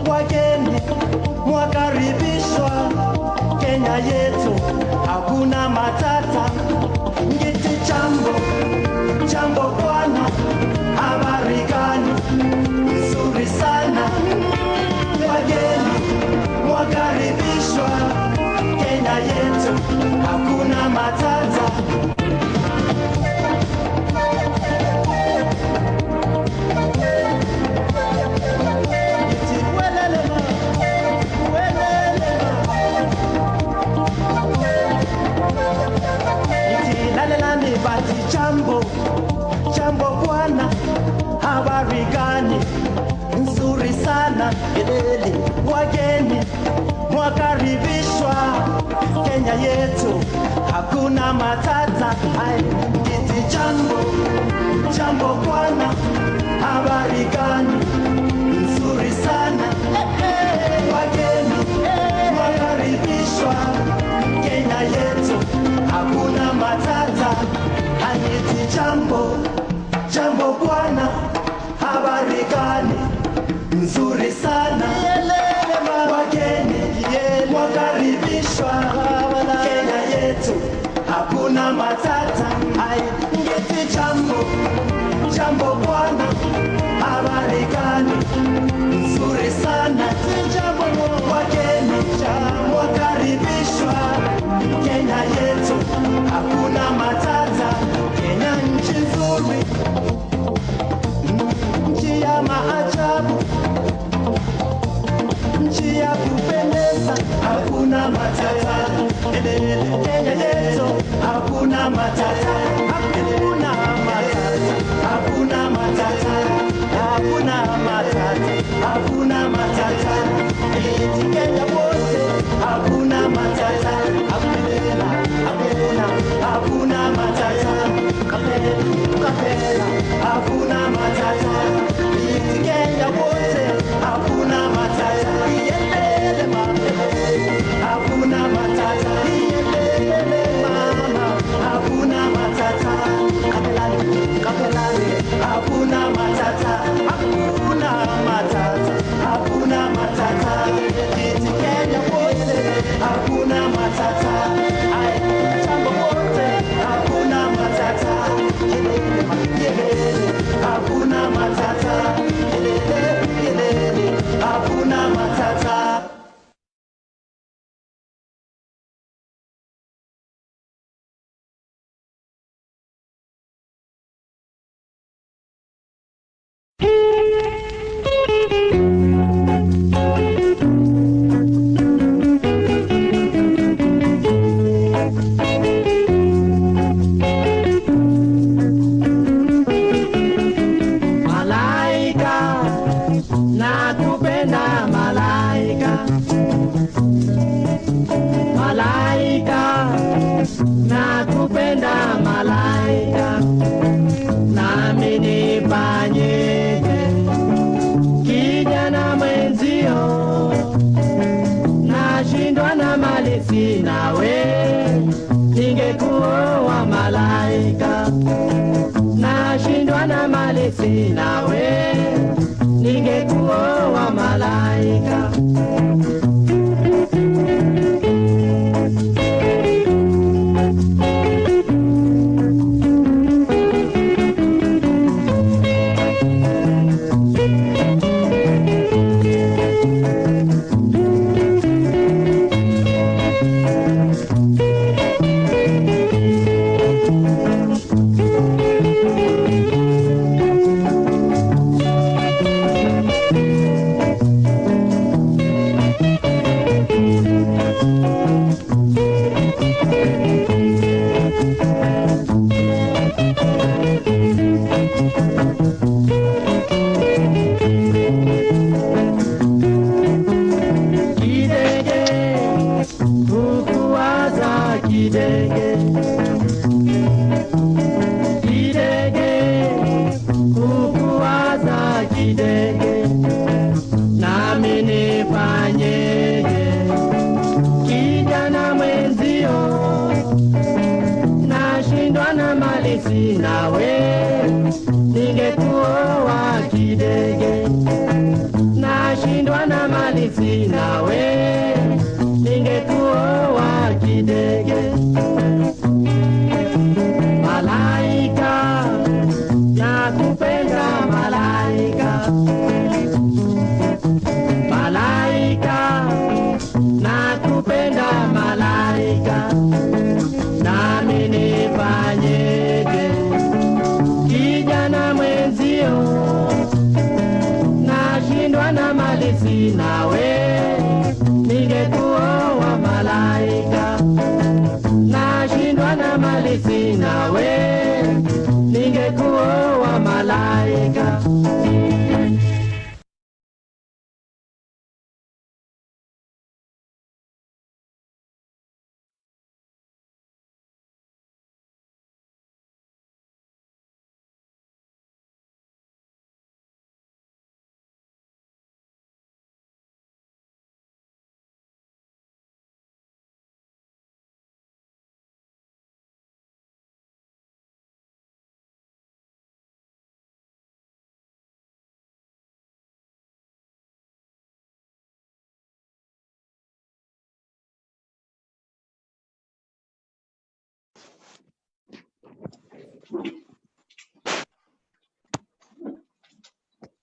wageni mwakaribishwa Kenya yetu, hakuna matata. Ngiti jambo, jambo bwana, habari gani? Nzuri sana. Wageni mwakaribishwa Kenya yetu, hakuna matata. Bati jambo, jambo bwana, habari gani? Nzuri sana. Elele wageni mwakaribishwa Kenya yetu, hakuna matata. Ngiti jambo, jambo bwana, habari gani? Nzuri sana. Wageni mwakaribishwa Kenya yetu, hakuna matata. Ngiti jambo, jambo bwana, habari gani? Nzuri sana. Wageni mwakaribishwa Kenya yetu, hakuna matata. Ngiti jambo, jambo bwana, habari gani? Nzuri sana. Wageni mwakaribishwa Kenya yetu, hakuna matata. Kenya nchi nzuri, nchi ya maajabu, nchi ya kupendeza, hakuna matata. Kenya yetu, hakuna matata. Hakuna matata, hakuna matata, hakuna matata, hakuna matata. Kenya wote, hakuna matata. Hakuna matata. Kapela, hakuna matata. Kenya wote, hakuna matata. Hakuna matata. Mama, hakuna matata. Kapelani, hakuna matata. Hakuna matata. Hakuna matata. Kenya wote, hakuna matata. Jambo wote, hakuna matata. Hakuna matata. Hakuna matata. Nawe ningekuwa malaika. nashindwa na mali sina we, ningekuoa kidege. Malaika, nakupenda malaika. Malaika, nakupenda malaika. Nami nifanyeje kijana mwenzio, nashindwa na mali sina we, ningekuoa malaika. Nashindwa na mali sina we, ningekuoa malaika.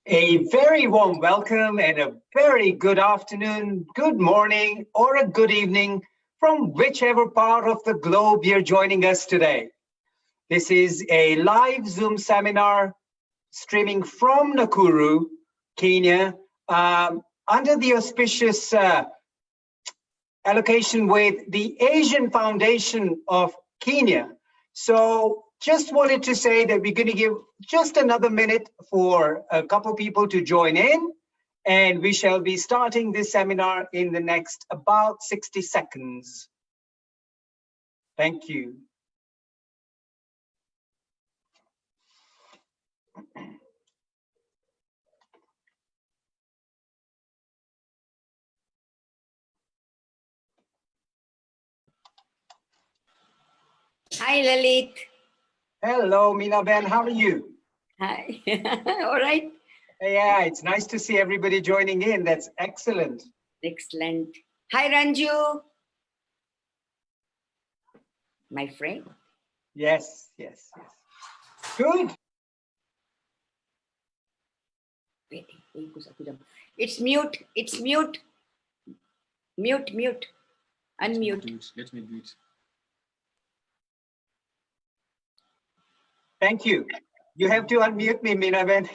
A very warm welcome and a very good afternoon, good morning, or a good evening from whichever part of the globe you're joining us today. This is a live Zoom seminar streaming from Nakuru, Kenya, under the auspicious allocation with the Asian Foundation of Kenya. So just wanted to say that we're going to give just another minute for a couple people to join in, and we shall be starting this seminar in the next about 60 seconds. Thank you. Hi, Lalit. Hello, Meena Ben, how are you? Hi. All right. Yeah, it's nice to see everybody joining in. That's excellent. Excellent. Hi, Ranju. My friend. Yes, yes, yes. Good. Wait, it's mute. It's mute. Mute, mute. Unmute. Let me do it. Thank you. You have to unmute me, Meena Ben.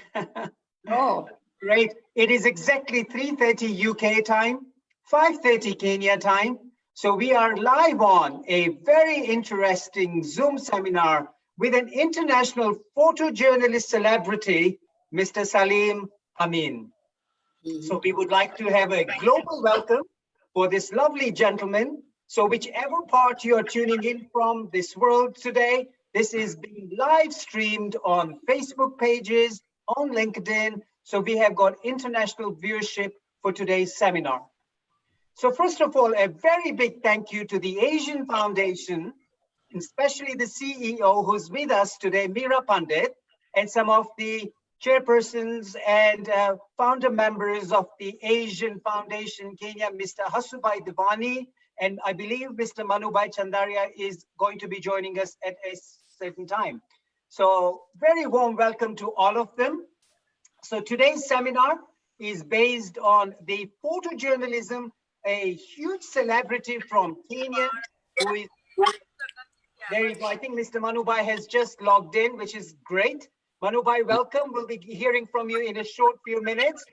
Oh. Right. It is exactly 3:30 UK time, 5:30 Kenya time. So we are live on a very interesting Zoom seminar with an international photojournalist celebrity, Mr. SALIM AMIN. So we would like to have a global welcome for this lovely gentleman. So whichever part you are tuning in from this world today, this is being live streamed on Facebook pages, on LinkedIn. So we have got international viewership for today's seminar. So first of all, a very big thank you to the Asian Foundation, especially the CEO who's with us today, Meera Pandit, and some of the chairpersons and founder members of the Asian Foundation Kenya, Mr. Hasubai Divani, and I believe Mr. Manubai Chandaria is going to be joining us at a certain time. So very warm welcome to all of them. So today's seminar is based on the photojournalism, a huge celebrity from Kenya who is, there you go. I think Mr. Manubai has just logged in, which is great. Manubai, welcome. We'll be hearing from you in a short few minutes.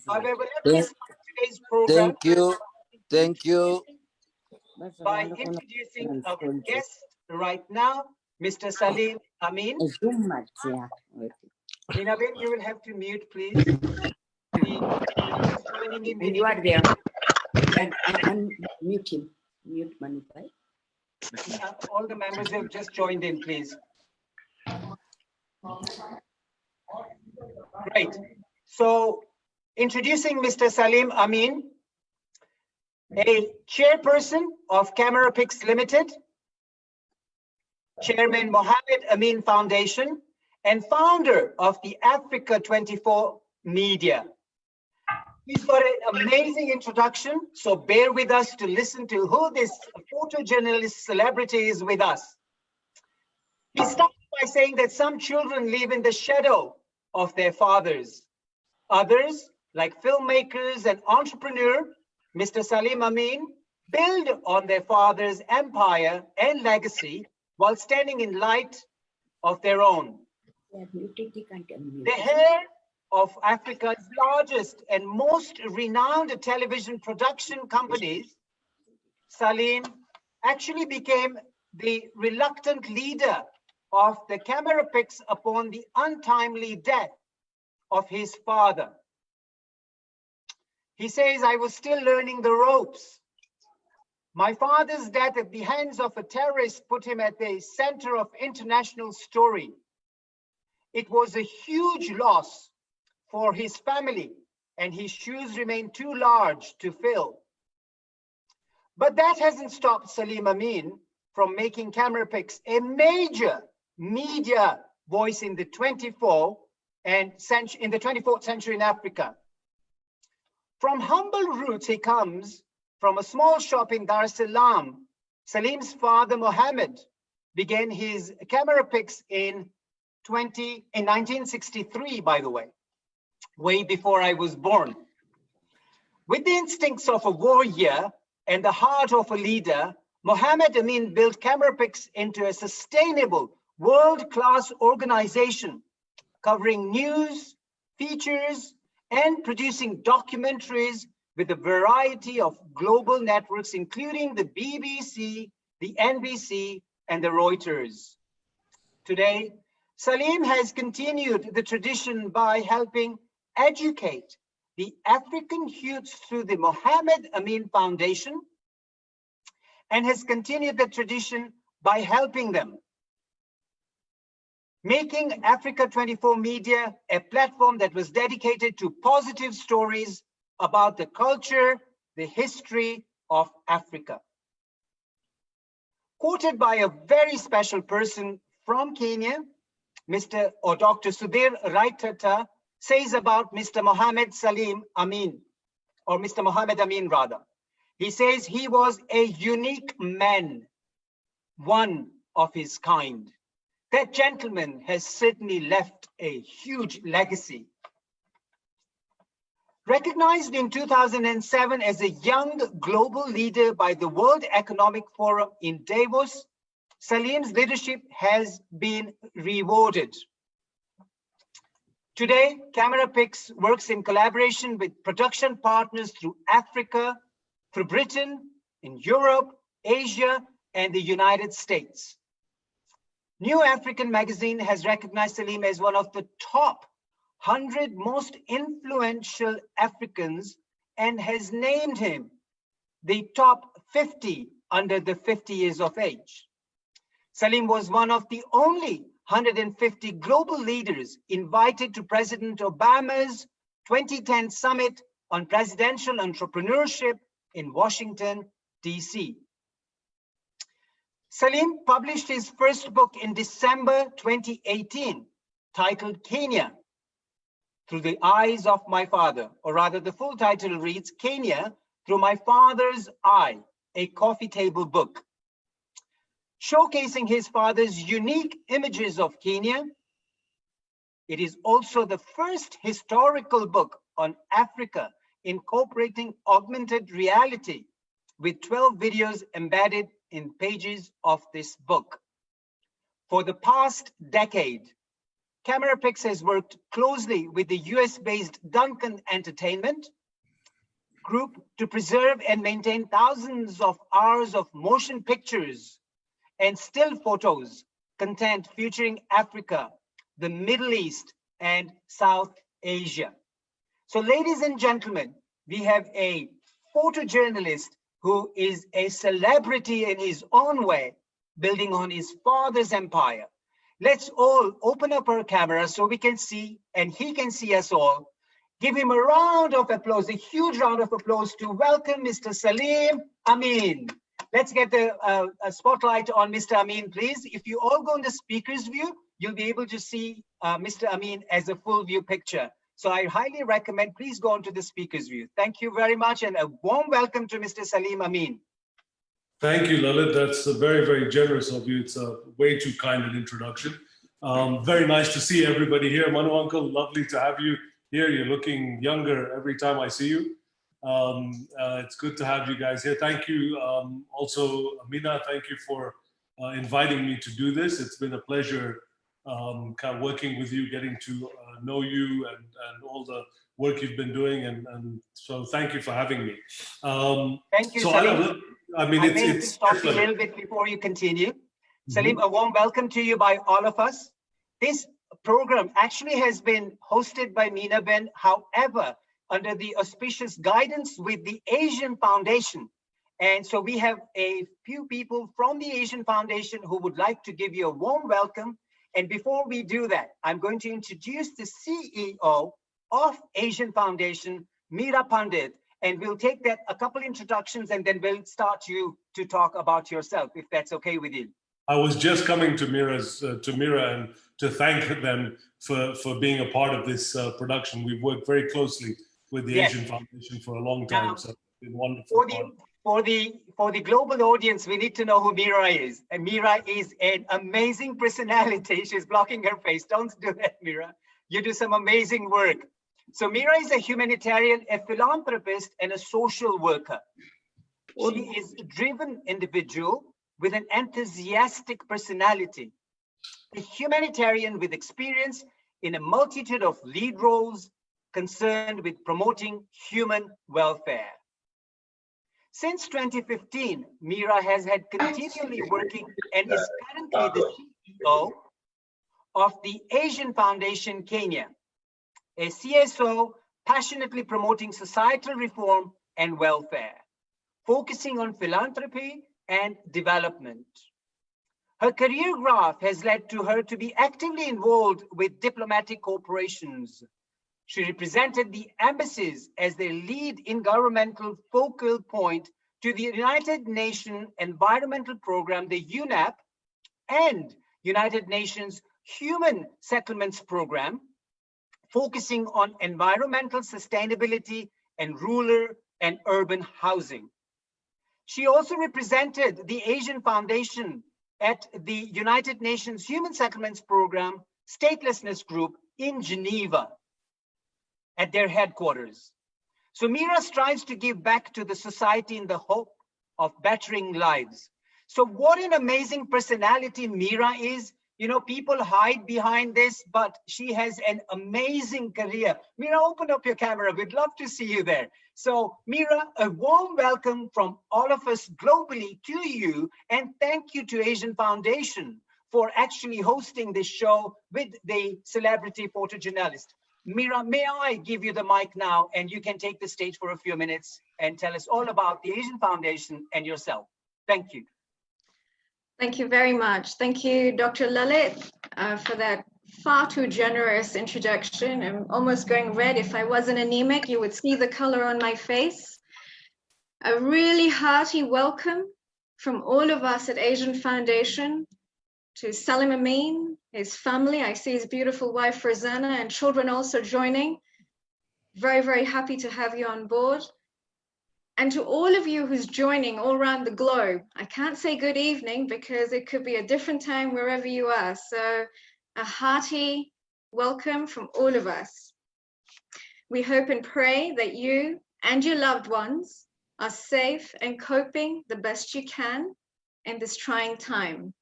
However, let me start today's program. Thank you. Thank you. By introducing our guest right now, Mr. Salim Amin. Minabin, you will have to mute, please. You are there. And mute him. Mute Manubai. All the members have just joined in, please. Great. So, introducing Mr. Salim Amin, a chairperson of Camera Pix Limited, Chairman Mohammed Amin Foundation, and founder of the Africa 24 Media. He's got an amazing introduction, so bear with us to listen to who this photojournalist celebrity is with us. He started by saying that some children live in the shadow of their fathers. Others, like filmmakers and entrepreneur, Mr. Salim Amin, build on their father's empire and legacy while standing in light of their own. The heir of Africa's largest and most renowned television production companies, Salim actually became the reluctant leader of the camera picks upon the untimely death of his father. He says, I was still learning the ropes. My father's death at the hands of a terrorist put him at the center of international story. It was a huge loss for his family, and his shoes remain too large to fill. But that hasn't stopped Salim Amin from making camera picks a major media voice in the 24th century in Africa. From humble roots, he comes from a small shop in Dar es Salaam. Salim's father, Mohammed, began his camera picks in 1963, by the way before I was born. With the instincts of a warrior and the heart of a leader, Mohammed Amin built camera picks into a sustainable, world-class organization covering news, features, and producing documentaries with a variety of global networks, including the BBC, the NBC, and the Reuters. Today, Salim has continued the tradition by helping educate the African youths through the Mohammed Amin Foundation, and has continued the tradition by helping them, making Africa 24 Media a platform that was dedicated to positive stories about the culture, the history of Africa. Quoted by a very special person from Kenya, Dr. Sudhir Raitata says about Mr. Mohammed Salim Amin, or Mr. Mohammed Amin rather. He says he was a unique man, one of his kind. That gentleman has certainly left a huge legacy. Recognized in 2007 as a young global leader by the World Economic Forum in Davos, Salim's leadership has been rewarded. Today, Camera Picks works in collaboration with production partners through Africa, through Britain, in Europe, Asia, and the United States. New African magazine has recognized Salim as one of the top 100 most influential Africans and has named him the top 50 under the 50 years of age. Salim was one of the only 150 global leaders invited to President Obama's 2010 Summit on Presidential Entrepreneurship in Washington, D.C. Salim published his first book in December 2018, titled Kenya, Through the Eyes of My Father, or rather the full title reads Kenya, Through My Father's Eye, a coffee table book. Showcasing his father's unique images of Kenya, it is also the first historical book on Africa incorporating augmented reality with 12 videos embedded in pages of this book. For the past decade, Camera Picks has worked closely with the US-based Duncan Entertainment Group to preserve and maintain thousands of hours of motion pictures and still photos content featuring Africa, the Middle East, and South Asia. So ladies and gentlemen, we have a photojournalist who is a celebrity in his own way, building on his father's empire. Let's all open up our camera so we can see, and he can see us all. Give him a round of applause, a huge round of applause to welcome Mr. Salim Amin. Let's get the spotlight on Mr. Amin, please. If you all go in the speaker's view, you'll be able to see Mr. Amin as a full view picture. So I highly recommend, please go on to the speaker's view. Thank you very much, and a warm welcome to Mr. Salim Amin. Thank you, Lalit. That's very, very generous of you. It's a way too kind an introduction. Very nice to see everybody here. Manu Uncle, lovely to have you here. You're looking younger every time I see you. It's good to have you guys here. Thank you. Also, Amina, thank you for inviting me to do this. It's been a pleasure kind of working with you, getting to know you and all the work you've been doing. And so thank you for having me. Thank you, so Salim. I mean, I may stop you a little bit before you continue. Salim, a warm welcome to you by all of us. This program actually has been hosted by Meena Ben, however, under the auspicious guidance with the Asian Foundation. And so we have a few people from the Asian Foundation who would like to give you a warm welcome. And before we do that, I'm going to introduce the CEO of Asian Foundation, Meera Pandit, and we'll take that a couple introductions and then we'll start you to talk about yourself, if that's okay with you. I was just coming to Meera and to thank them for being a part of this production. We've worked very closely with the Asian Foundation for a long time, so it's been wonderful. For the global audience, we need to know who Meera is. And Meera is an amazing personality. She's blocking her face. Don't do that, Meera. You do some amazing work. So Meera is a humanitarian, a philanthropist, and a social worker. She is a driven individual with an enthusiastic personality, a humanitarian with experience in a multitude of lead roles concerned with promoting human welfare. Since 2015, Meera has had continually working and is currently the CEO of the Asian Foundation Kenya, a CSO passionately promoting societal reform and welfare, focusing on philanthropy and development. Her career graph has led to her to be actively involved with diplomatic corporations. She represented the embassies as their lead in governmental focal point to the United Nations Environmental Program, the UNEP, and United Nations Human Settlements Program, focusing on environmental sustainability and rural and urban housing. She also represented the Asian Foundation at the United Nations Human Settlements Program Statelessness Group in Geneva at their headquarters. So Meera strives to give back to the society in the hope of bettering lives. So what an amazing personality Meera is. You know, people hide behind this, but she has an amazing career. Meera, open up your camera. We'd love to see you there. So Meera, a warm welcome from all of us globally to you, and thank you to Asian Foundation for actually hosting this show with the celebrity photojournalist. Meera, may I give you the mic now, and you can take the stage for a few minutes and tell us all about the Asian Foundation and yourself. Thank you. Thank you very much. Thank you, Dr. Lalit, for that far too generous introduction. I'm almost going red. If I wasn't anemic, you would see the color on my face. A really hearty welcome from all of us at Asian Foundation to Salim Amin, his family. I see his beautiful wife, Rosanna, and children also joining. Very, very happy to have you on board. And to all of you who's joining all around the globe, I can't say good evening because it could be a different time wherever you are. So a hearty welcome from all of us. We hope and pray that you and your loved ones are safe and coping the best you can in this trying time.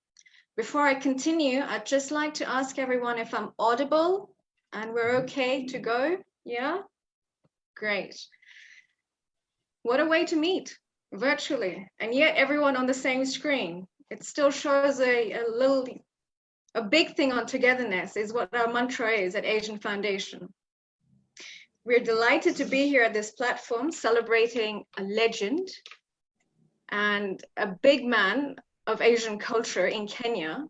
Before I continue, I'd just like to ask everyone if I'm audible and we're okay to go. Yeah? Great. What a way to meet virtually, and yet everyone on the same screen. It still shows a big thing on togetherness is what our mantra is at Asian Foundation. We're delighted to be here at this platform celebrating a legend and a big man of Asian culture in Kenya,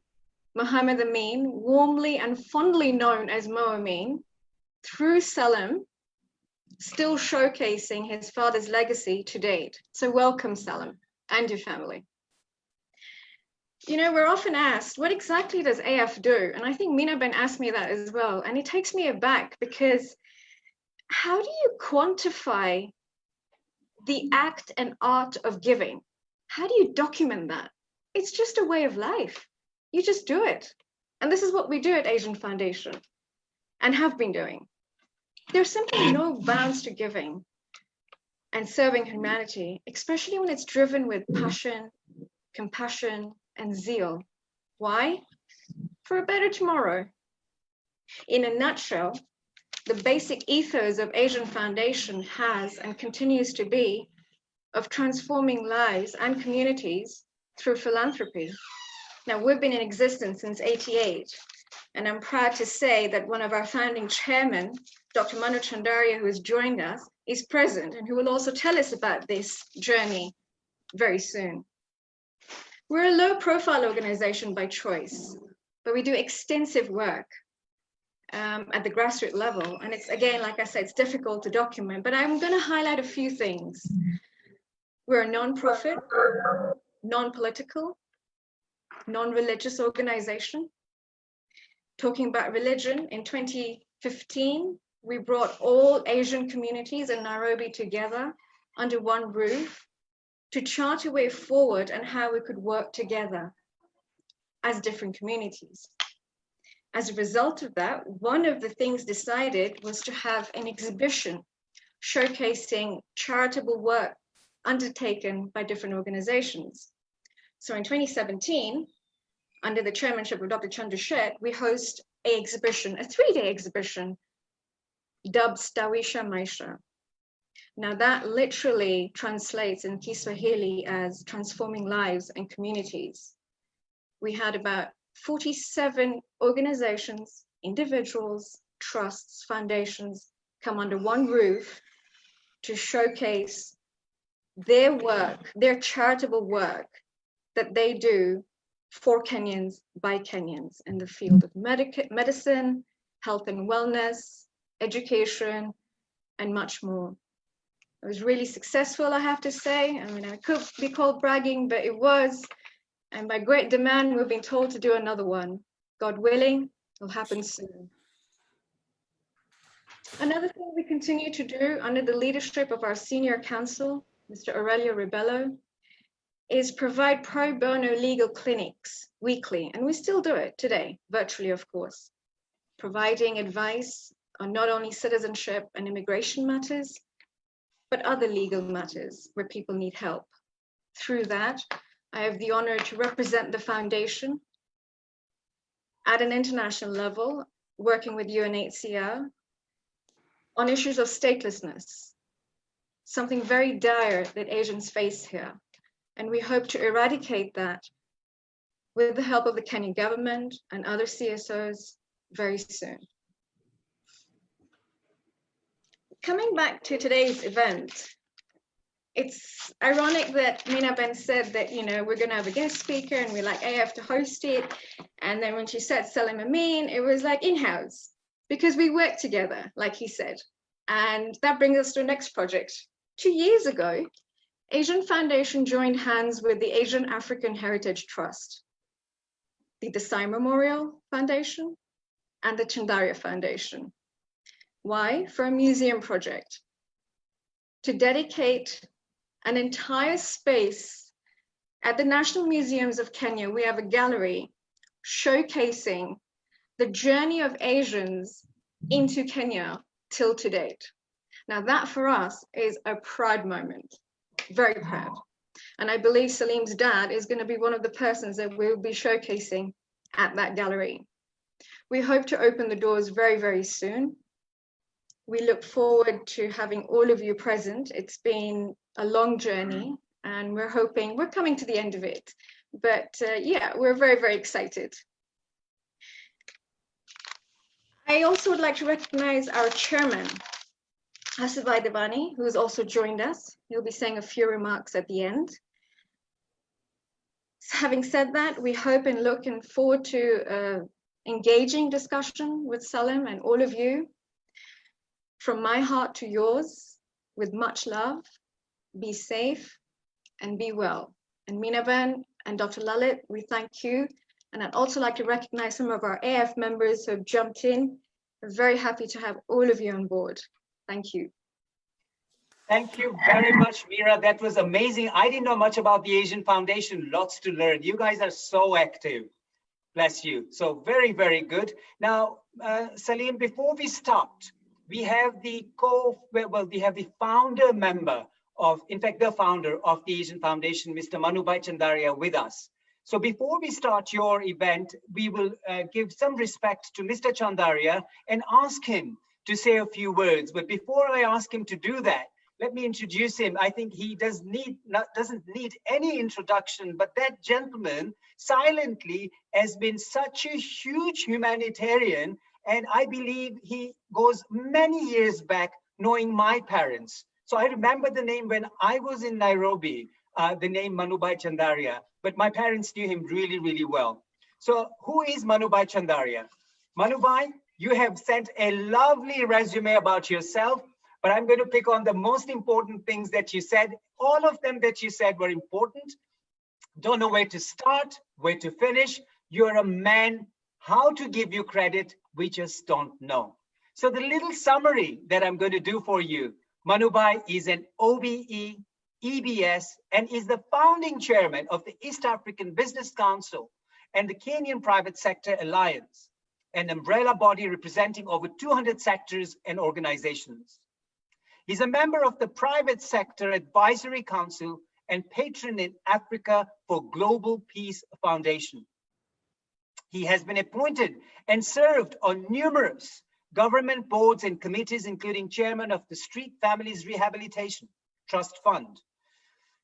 Muhammad Amin, warmly and fondly known as Mo Amin, through Salim, still showcasing his father's legacy to date. So welcome, Salim, and your family. You know, we're often asked, what exactly does AF do? And I think Meena Ben asked me that as well. And it takes me aback because how do you quantify the act and art of giving? How do you document that? It's just a way of life. You just do it. And this is what we do at Asian Foundation and have been doing. There's simply no bounds to giving and serving humanity, especially when it's driven with passion, compassion, and zeal. Why? For a better tomorrow. In a nutshell, the basic ethos of Asian Foundation has and continues to be of transforming lives and communities through philanthropy. Now, we've been in existence since '88, and I'm proud to say that one of our founding chairmen, Dr. Manu Chandaria, who has joined us, is present and who will also tell us about this journey very soon. We're a low-profile organization by choice, but we do extensive work at the grassroots level. And it's, again, like I said, it's difficult to document, but I'm going to highlight a few things. We're a non-profit, non-political, non-religious organization. Talking about religion, in 2015, we brought all Asian communities in Nairobi together under one roof to chart a way forward and how we could work together as different communities. As a result of that, one of the things decided was to have an exhibition showcasing charitable work undertaken by different organizations. So in 2017, under the chairmanship of Dr. Chandrashet, we host an exhibition, a 3-day exhibition, dubbed Stawisha Maisha. Now that literally translates in Kiswahili as transforming lives and communities. We had about 47 organizations, individuals, trusts, foundations come under one roof to showcase their work, their charitable work that they do for Kenyans by Kenyans in the field of medicine, health and wellness, education, and much more. It was really successful, I have to say. I mean, it could be called bragging, but it was. And by great demand, we've been told to do another one. God willing, it'll happen soon. Another thing we continue to do under the leadership of our senior counsel, Mr. Aurelio Rebello, is provide pro bono legal clinics weekly, and we still do it today, virtually, of course, providing advice on not only citizenship and immigration matters, but other legal matters where people need help. Through that, I have the honor to represent the foundation at an international level, working with UNHCR on issues of statelessness, something very dire that Asians face here. And we hope to eradicate that with the help of the Kenyan government and other CSOs very soon. Coming back to today's event, it's ironic that Mina Ben said that, you know, we're going to have a guest speaker and we're like AF to host it. And then when she said SALIM AMIN, it was like in-house because we work together, like he said. And that brings us to the next project. 2 years ago, Asian Foundation joined hands with the Asian African Heritage Trust, the Desai Memorial Foundation, and the Chandaria Foundation. Why? For a museum project to dedicate an entire space at the National Museums of Kenya. We have a gallery showcasing the journey of Asians into Kenya till to date. Now that for us is a proud moment, very proud. And I believe Salim's dad is going to be one of the persons that we'll be showcasing at that gallery. We hope to open the doors very, very soon. We look forward to having all of you present. It's been a long journey and we're hoping we're coming to the end of it. But yeah, we're very, very excited. I also would like to recognize our chairman, Hasivai Devani, who has also joined us. He'll be saying a few remarks at the end. So having said that, we hope and looking forward to engaging discussion with Salim and all of you. From my heart to yours, with much love, be safe and be well. And Minaban and Dr. Lalit, we thank you. And I'd also like to recognize some of our AF members who have jumped in. We're very happy to have all of you on board. Thank you. Thank you very much, Meera. That was amazing. I didn't know much about the Asian Foundation. Lots to learn. You guys are so active. Bless you. So very, very good. Now, Salim, before we start, we have the founder member of, in fact, the founder of the Asian Foundation, Mr. Manubhai Chandaria, with us. So before we start your event, we will give some respect to Mr. Chandaria and ask him to say a few words. But before I ask him to do that, let me introduce him. I think he doesn't need any introduction, but that gentleman silently has been such a huge humanitarian. And I believe he goes many years back knowing my parents. So I remember the name when I was in Nairobi, the name Manubhai Chandaria, but my parents knew him really, really well. So who is Manubhai Chandaria? Manubhai, you have sent a lovely resume about yourself, but I'm going to pick on the most important things that you said. All of them that you said were important. Don't know where to start, where to finish. You're a man. How to give you credit, we just don't know. So the little summary that I'm going to do for you, Manubhai is an OBE, EBS, and is the founding chairman of the East African Business Council and the Kenyan Private Sector Alliance, an umbrella body representing over 200 sectors and organizations. He's a member of the Private Sector Advisory Council and patron in Africa for Global Peace Foundation. He has been appointed and served on numerous government boards and committees, including chairman of the Street Families Rehabilitation Trust Fund,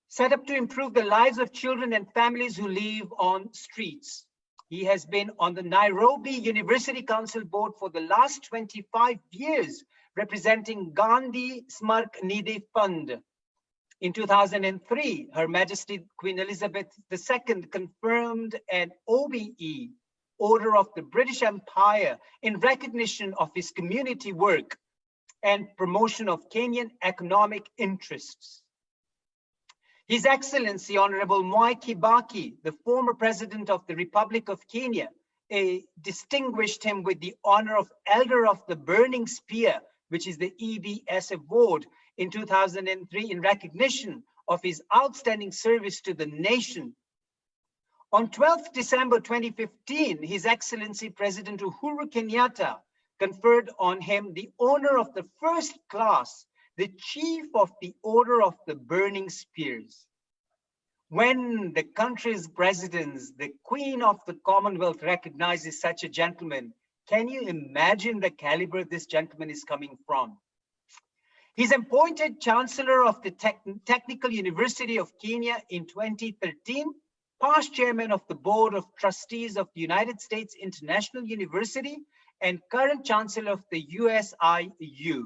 set up to improve the lives of children and families who live on streets. He has been on the Nairobi University Council Board for the last 25 years, representing Gandhi Smark Nidhi Fund. In 2003, Her Majesty Queen Elizabeth II confirmed an OBE, Order of the British Empire, in recognition of his community work and promotion of Kenyan economic interests. His Excellency Honorable Mwai Kibaki, the former President of the Republic of Kenya, distinguished him with the honor of Elder of the Burning Spear, which is the EBS award, in 2003 in recognition of his outstanding service to the nation. On 12th December 2015, His Excellency President Uhuru Kenyatta conferred on him the honor of the first class, the Chief of the Order of the Burning Spears. When the country's president, the Queen of the Commonwealth, recognizes such a gentleman, can you imagine the caliber this gentleman is coming from? He's appointed Chancellor of the Technical University of Kenya in 2013, past Chairman of the Board of Trustees of the United States International University, and current Chancellor of the USIU.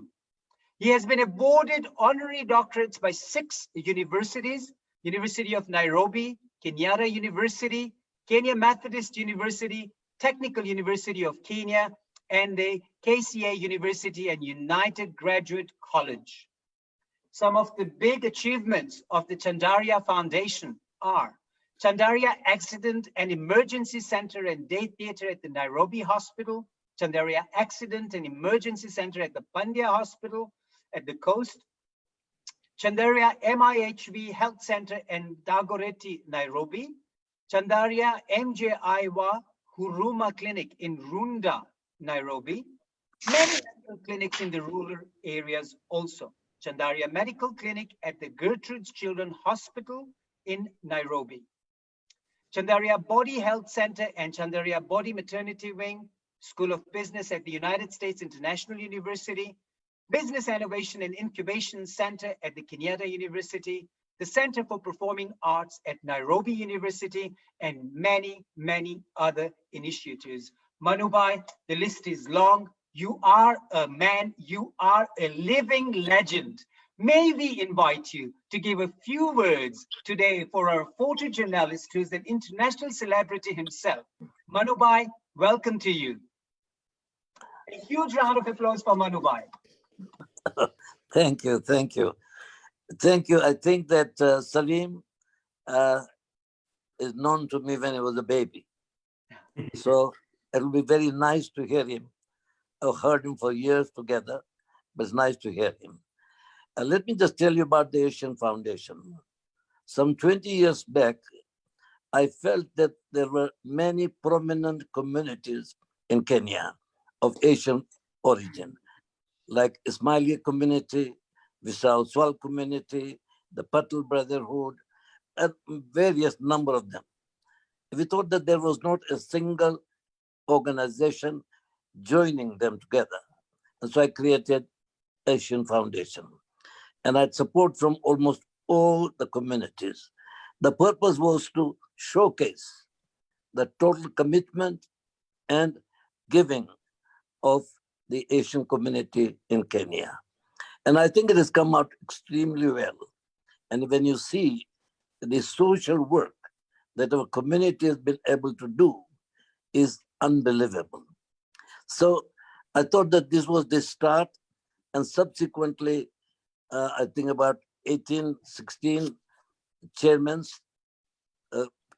He has been awarded honorary doctorates by 6 universities: University of Nairobi, Kenyatta University, Kenya Methodist University, Technical University of Kenya, and the KCA University and United Graduate College. Some of the big achievements of the Chandaria Foundation are Chandaria Accident and Emergency Center and Day Theatre at the Nairobi Hospital, Chandaria Accident and Emergency Center at the Pandya Hospital at the coast, Chandaria MIHV Health Center in Dagoretti, Nairobi, Chandaria MJIwa Huruma Clinic in Runda, Nairobi, many medical clinics in the rural areas also. Chandaria Medical Clinic at the Gertrude's Children's Hospital in Nairobi. Chandaria Body Health Center and Chandaria Body Maternity Wing, School of Business at the United States International University, Business Innovation and Incubation Center at the Kenyatta University, the Center for Performing Arts at Nairobi University, and many, many other initiatives. Manubhai, the list is long. You are a man, you are a living legend. May we invite you to give a few words today for our photojournalist, who is an international celebrity himself. Manubhai, welcome to you. A huge round of applause for Manubhai. Thank you, thank you. Thank you. I think that Salim is known to me when I was a baby. So it'll be very nice to hear him. I've heard him for years together, but it's nice to hear him. Let me just tell you about the Asian Foundation. Some 20 years back, I felt that there were many prominent communities in Kenya of Asian origin, like Ismailia community, Visau Swal community, the Patel Brotherhood, and various number of them. We thought that there was not a single organization joining them together. And so I created Asian Foundation. And I had support from almost all the communities. The purpose was to showcase the total commitment and giving of the Asian community in Kenya. And I think it has come out extremely well. And when you see the social work that our community has been able to do is unbelievable. So I thought that this was the start, and subsequently, I think about 18, 16 chairmen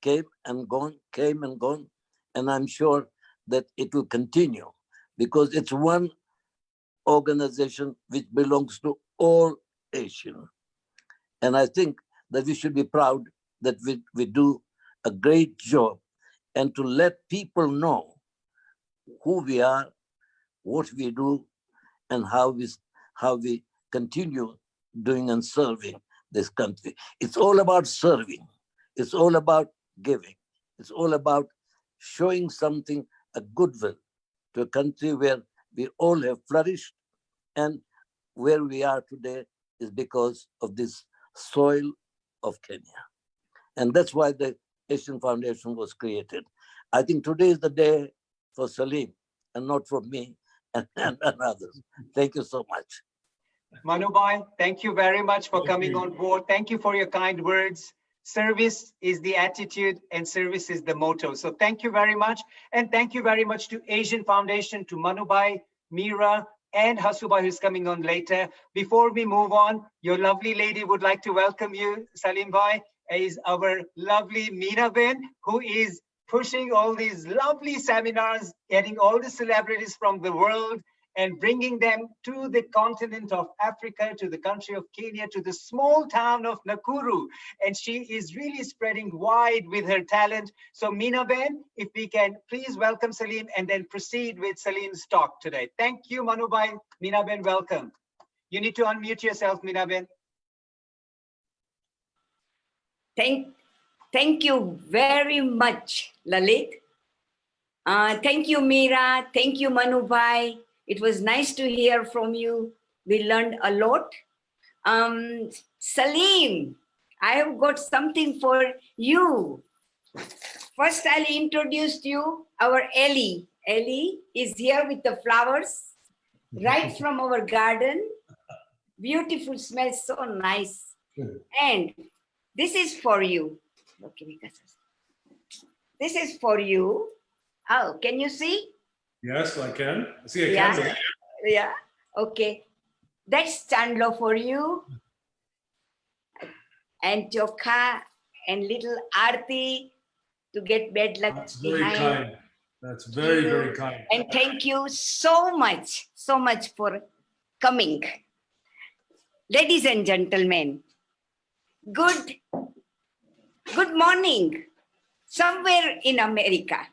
came and gone, and I'm sure that it will continue because it's one organization which belongs to all Asian. And I think that we should be proud that we do a great job, and to let people know who we are, what we do, and how we continue doing and serving this country. It's all about serving. It's all about giving. It's all about showing something, a goodwill to a country where we all have flourished, and where we are today is because of this soil of Kenya. And that's why the Asian Foundation was created. I think today is the day for Salim and not for me and others. Thank you so much. Manubhai, thank you very much for coming on board. Thank you for your kind words. Service is the attitude and service is the motto. So thank you very much. And thank you very much to Asian Foundation, to Manubhai, Meera, and Hasuba, who's coming on later. Before we move on, your lovely lady would like to welcome you, Salim Bhai, is our lovely Meena Ben, who is pushing all these lovely seminars, getting all the celebrities from the world and bringing them to the continent of Africa, to the country of Kenya, to the small town of Nakuru. And she is really spreading wide with her talent. So Meena Ben, if we can please welcome Salim and then proceed with Salim's talk today. Thank you, Manubhai. Meena Ben, welcome. You need to unmute yourself, Meena Ben. Thank you very much, Lalit. Thank you, Meera. Thank you, Manubhai. It was nice to hear from you. We learned a lot. Salim, I have got something for you. First, I'll introduce you our Ellie. Ellie is here with the flowers right from our garden. Beautiful, smells so nice. And this is for you. Okay, this is for you. Oh, can you see? Yes, I can. I see a Yeah. candle. Yeah. Okay. That's Chandler for you. And Chokha and little Aarti to get bad luck. That's very behind. kind. That's very, very kind. And thank you so much for coming. Ladies and gentlemen, good morning somewhere in America.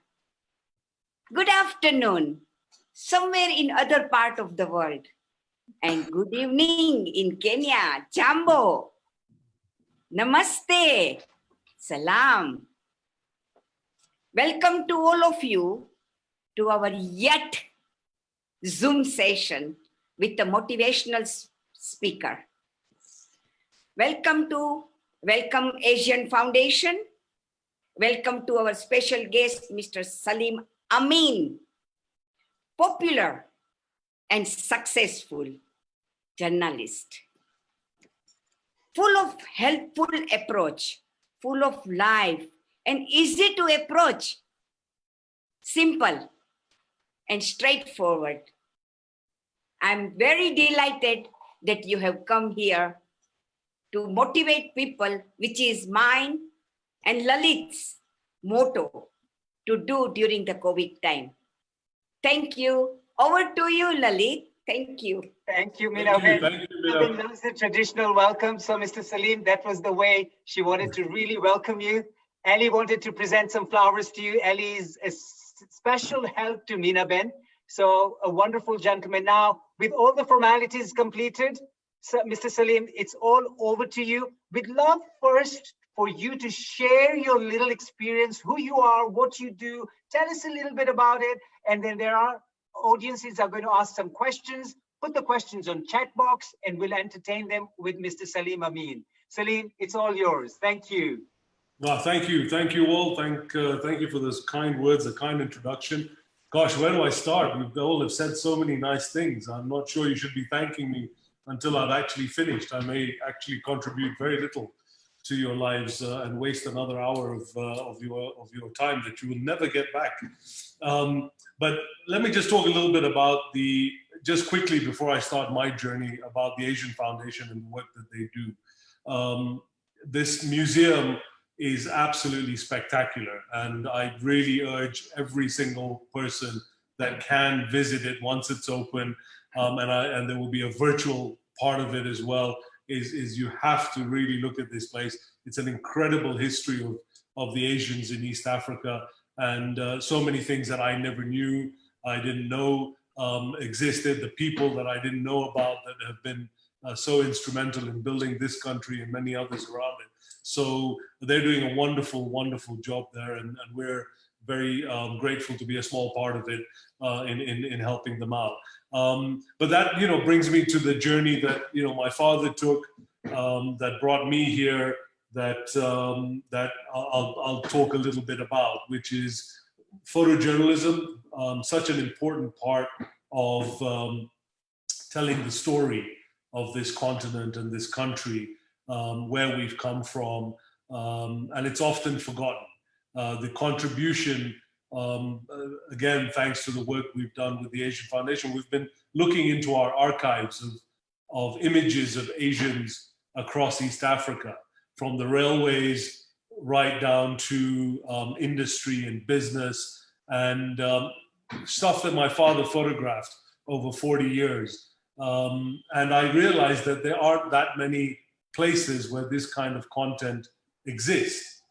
Good afternoon somewhere in other part of the world. And good evening in Kenya. Jambo. Namaste. Salam. Welcome to all of you to our yet Zoom session with the motivational speaker. Welcome Asian Foundation. Welcome to our special guest, Mr. Salim AMIN, popular and successful journalist. Full of helpful approach, full of life and easy to approach, simple and straightforward. I'm very delighted that you have come here to motivate people, which is mine and Lalit's motto to do during the COVID time. Thank you. Over to you, Lalit. Thank you. Thank you, Mina. Thank you, Mina. That was the traditional welcome. So, Mr. Salim, that was the way she wanted to really welcome you. Ali wanted to present some flowers to you. Ali is a special help to Mina Ben. So, a wonderful gentleman. Now, with all the formalities completed, so, Mr. Salim, it's all over to you. We'd love first for you to share your little experience, who you are, what you do. Tell us a little bit about it. And then there are audiences are going to ask some questions. Put the questions on chat box and we'll entertain them with Mr. Salim Amin. Salim, it's all yours. Thank you. Well, thank you all. Thank you for those kind words, a kind introduction. Gosh, where do I start? You all have said so many nice things. I'm not sure you should be thanking me until I've actually finished. I may actually contribute very little to your lives and waste another hour of your time that you will never get back. But let me just talk a little bit about just quickly before I start my journey about the Asian Foundation and the work that they do. This museum is absolutely spectacular, and I really urge every single person that can visit it once it's open, and there will be a virtual part of it as well, is you have to really look at this place. It's an incredible history of the Asians in East Africa, and so many things that I never knew, I didn't know existed, the people that I didn't know about that have been so instrumental in building this country and many others around it. So they're doing a wonderful, wonderful job there, and we're very grateful to be a small part of it in helping them out. But that brings me to the journey that my father took, that brought me here, that I'll talk a little bit about, which is photojournalism, such an important part of telling the story of this continent and this country, where we've come from, and it's often forgotten. The contribution, again, thanks to the work we've done with the Asian Foundation, we've been looking into our archives of images of Asians across East Africa, from the railways right down to industry and business, and stuff that my father photographed over 40 years. And I realized that there aren't that many places where this kind of content exists.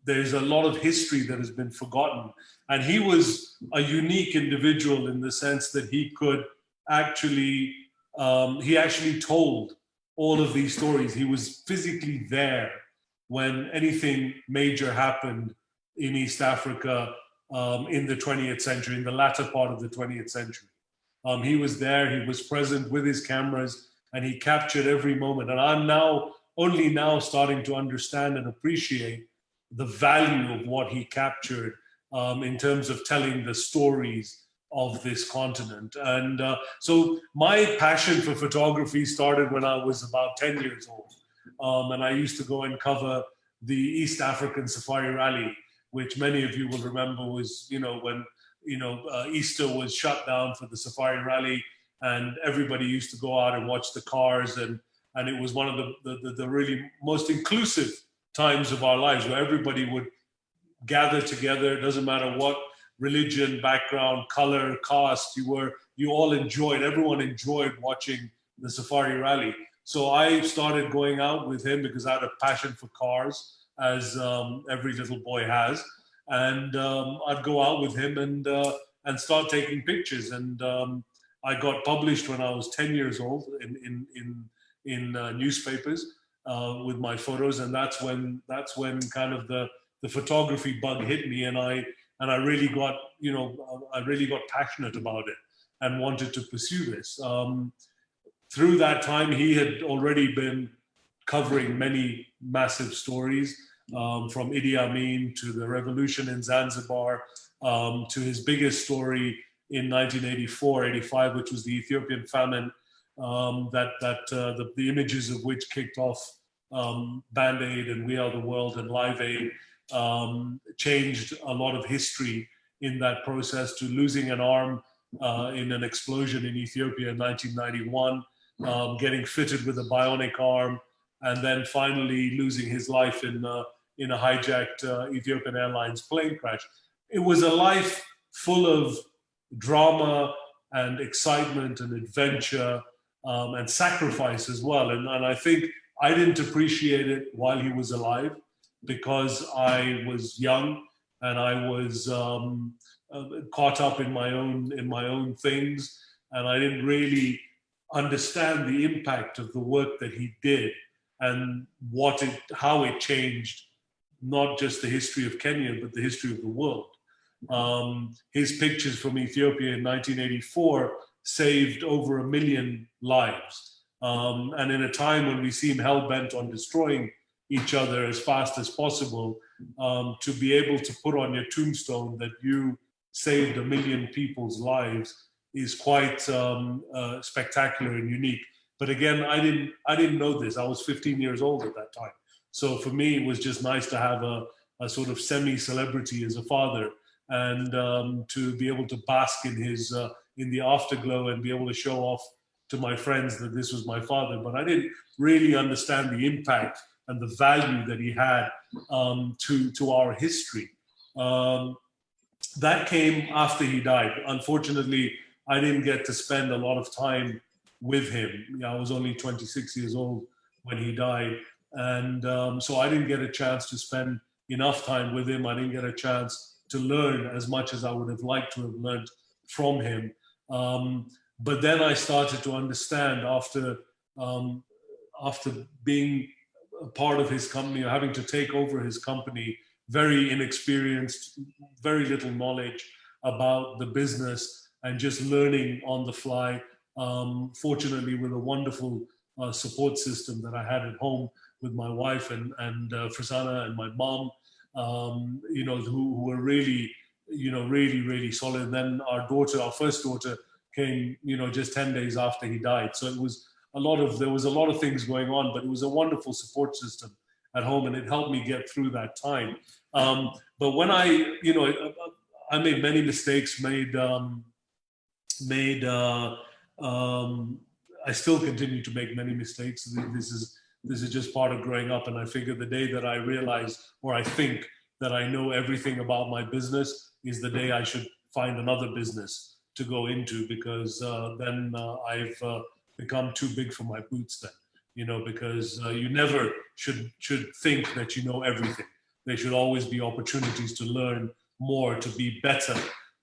There's a lot of history that has been forgotten. And he was a unique individual in the sense that he could actually, he actually told all of these stories. He was physically there when anything major happened in East Africa in the 20th century, in the latter part of the 20th century. He was there, he was present with his cameras, and he captured every moment. And I'm only now starting to understand and appreciate the value of what he captured in terms of telling the stories of this continent. And so my passion for photography started when I was about 10 years old. And I used to go and cover the East African Safari Rally, which many of you will remember was, when Easter was shut down for the Safari Rally, and everybody used to go out and watch the cars, and it was one of the really most inclusive times of our lives, where everybody would gather together. It doesn't matter what religion, background, color, caste everyone enjoyed watching the Safari Rally. So I started going out with him because I had a passion for cars, as every little boy has. And I'd go out with him and start taking pictures. And I got published when I was 10 years old in newspapers with my photos, and that's when kind of the photography bug hit me, and I really got passionate about it and wanted to pursue this. Through that time, he had already been covering many massive stories, from Idi Amin to the revolution in Zanzibar, to his biggest story in 1984-85, which was the Ethiopian famine, the images of which kicked off Band-Aid and We Are the World and Live Aid, changed a lot of history in that process, to losing an arm in an explosion in Ethiopia in 1991, getting fitted with a bionic arm, and then finally losing his life in a hijacked Ethiopian Airlines plane crash. It was a life full of drama and excitement and adventure and sacrifice as well. And I think I didn't appreciate it while he was alive because I was young and I was caught up in my own things, and I didn't really understand the impact of the work that he did and how it changed not just the history of Kenya, but the history of the world. His pictures from Ethiopia in 1984 saved over 1 million lives. And in a time when we seem hell-bent on destroying each other as fast as possible, to be able to put on your tombstone that you saved 1 million people's lives is quite spectacular and unique. But again, I didn't know this. I was 15 years old at that time. So for me, it was just nice to have a sort of semi-celebrity as a father, and to be able to bask in his in the afterglow and be able to show off to my friends that this was my father. But I didn't really understand the impact and the value that he had to our history. That came after he died. Unfortunately, I didn't get to spend a lot of time with him. I was only 26 years old when he died. And so I didn't get a chance to spend enough time with him. I didn't get a chance to learn as much as I would have liked to have learned from him. But then I started to understand after being a part of his company, or having to take over his company, very inexperienced, very little knowledge about the business, and just learning on the fly. Fortunately, with a wonderful support system that I had at home with my wife and Frizana and my mom, who were really, really solid. And then our first daughter came, just 10 days after he died. So it was there was a lot of things going on, but it was a wonderful support system at home, and it helped me get through that time. But when I made many mistakes, I still continue to make many mistakes. This is just part of growing up. And I figure the day that I realize, or I think that I know everything about my business, is the day I should find another business to go into, because then I've become too big for my boots then, because you never should think that you know everything. There should always be opportunities to learn more, to be better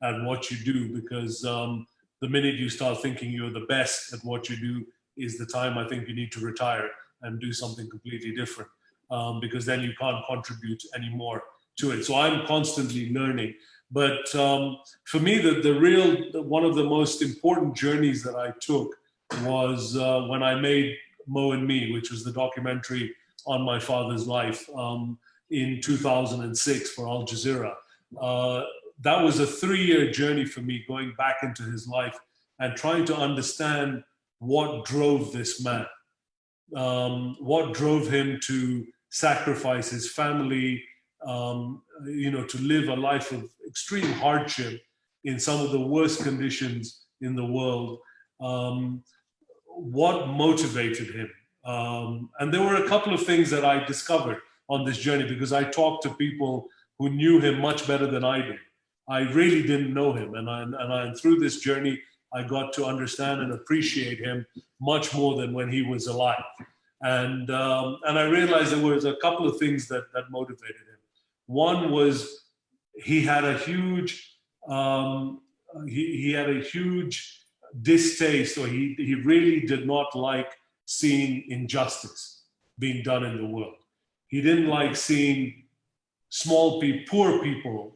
at what you do, because the minute you start thinking you're the best at what you do is the time I think you need to retire and do something completely different, because then you can't contribute anymore to it. So I'm constantly learning. But for me, one of the most important journeys that I took was when I made Mo and Me, which was the documentary on my father's life in 2006 for Al Jazeera. That was a 3-year journey for me, going back into his life and trying to understand what drove this man, what drove him to sacrifice his family, to live a life of extreme hardship in some of the worst conditions in the world. What motivated him? And there were a couple of things that I discovered on this journey, because I talked to people who knew him much better than I did. I really didn't know him, and through this journey, I got to understand and appreciate him much more than when he was alive. And I realized there was a couple of things that motivated him. One was he had a huge distaste, or he really did not like seeing injustice being done in the world. He didn't like seeing poor people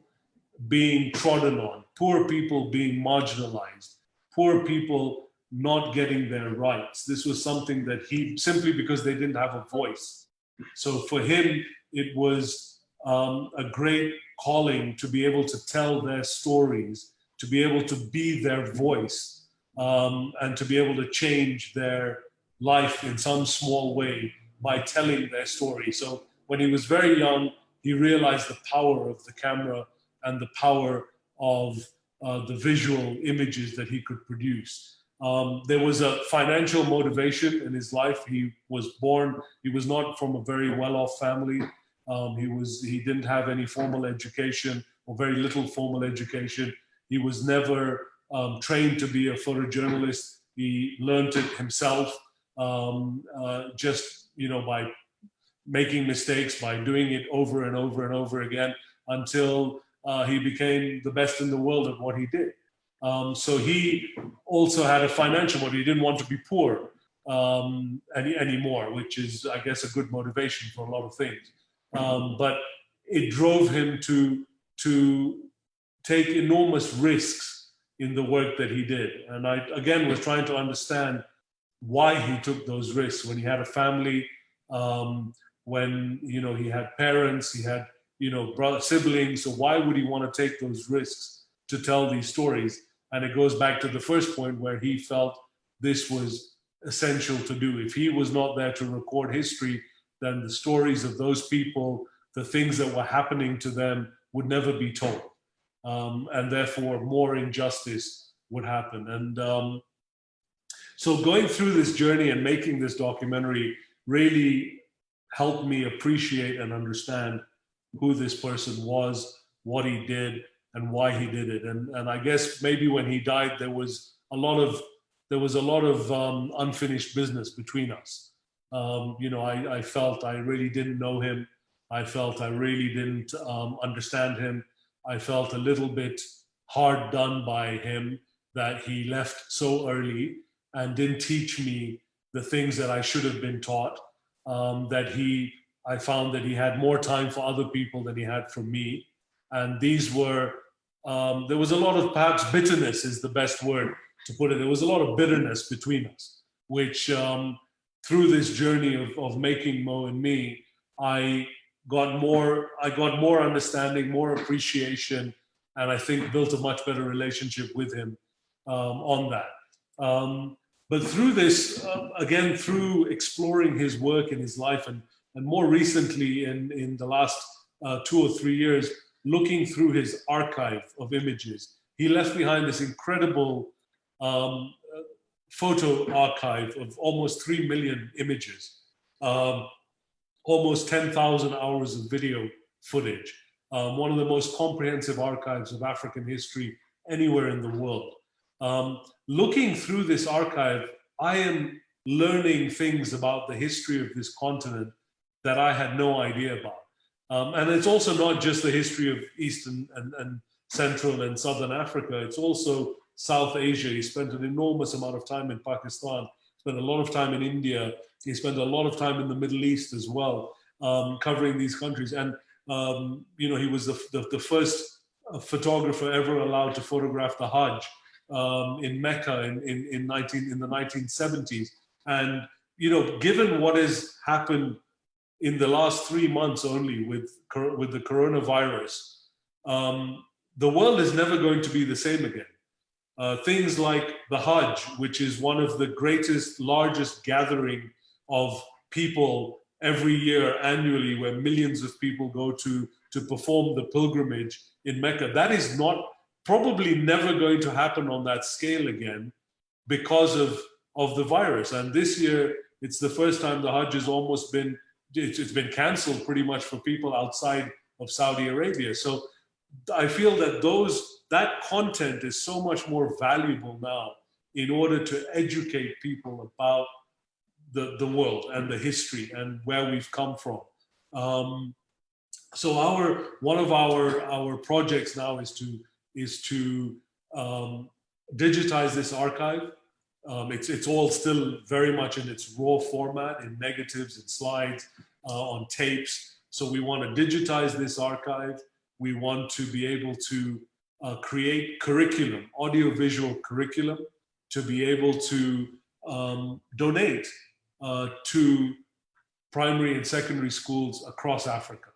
being trodden on, poor people being marginalized, poor people not getting their rights. This was something that simply because they didn't have a voice. So for him, it was a great calling to be able to tell their stories, to be able to be their voice, and to be able to change their life in some small way by telling their story. So when he was very young, he realized the power of the camera and the power of the visual images that he could produce. There was a financial motivation in his life. He was not from a very well-off family. He didn't have any formal education, or very little formal education. He was never trained to be a photojournalist. He learned it himself, just by making mistakes, by doing it over and over and over again until he became the best in the world at what he did. So he also had a financial motive. He didn't want to be poor anymore, which is, I guess, a good motivation for a lot of things. But it drove him to take enormous risks in the work that he did. And I, again, was trying to understand why he took those risks when he had a family, when, he had parents, he had, brother, siblings. So why would he want to take those risks to tell these stories? And it goes back to the first point where he felt this was essential to do. If he was not there to record history, then the stories of those people, the things that were happening to them would never be told. And therefore more injustice would happen. And so going through this journey and making this documentary really helped me appreciate and understand who this person was, what he did, and why he did it. And I guess maybe when he died, there was a lot of unfinished business between us. I felt I really didn't know him. I felt I really didn't understand him. I felt a little bit hard done by him that he left so early and didn't teach me the things that I should have been taught. I found that he had more time for other people than he had for me. And these were, there was a lot of, perhaps bitterness is the best word to put it. There was a lot of bitterness between us, which through this journey of making Mo and Me, I got more understanding, more appreciation, and I think built a much better relationship with him on that. But through this, again, through exploring his work and his life, and more recently in the last 2 or 3 years, looking through his archive of images, he left behind this incredible photo archive of almost 3 million images, almost 10,000 hours of video footage, one of the most comprehensive archives of African history anywhere in the world. Looking through this archive, I am learning things about the history of this continent that I had no idea about. And it's also not just the history of Eastern and Central and Southern Africa, it's also South Asia. He spent an enormous amount of time in Pakistan, spent a lot of time in India, he spent a lot of time in the Middle East as well, covering these countries. And he was the first photographer ever allowed to photograph the Hajj in Mecca in the 1970s. And given what has happened in the last 3 months only with the coronavirus, the world is never going to be the same again. Things like the Hajj, which is one of the greatest, largest gathering of people every year annually, where millions of people go to perform the pilgrimage in Mecca, that is probably never going to happen on that scale again because of the virus. And this year, it's the first time the Hajj has almost been, it's been canceled pretty much for people outside of Saudi Arabia. So I feel that that content is so much more valuable now in order to educate people about the world and the history and where we've come from. So one of our projects now is to digitize this archive. It's all still very much in its raw format, in negatives and slides, on tapes. So we want to digitize this archive. We want to be able to create curriculum, audiovisual curriculum, to be able to donate to primary and secondary schools across Africa,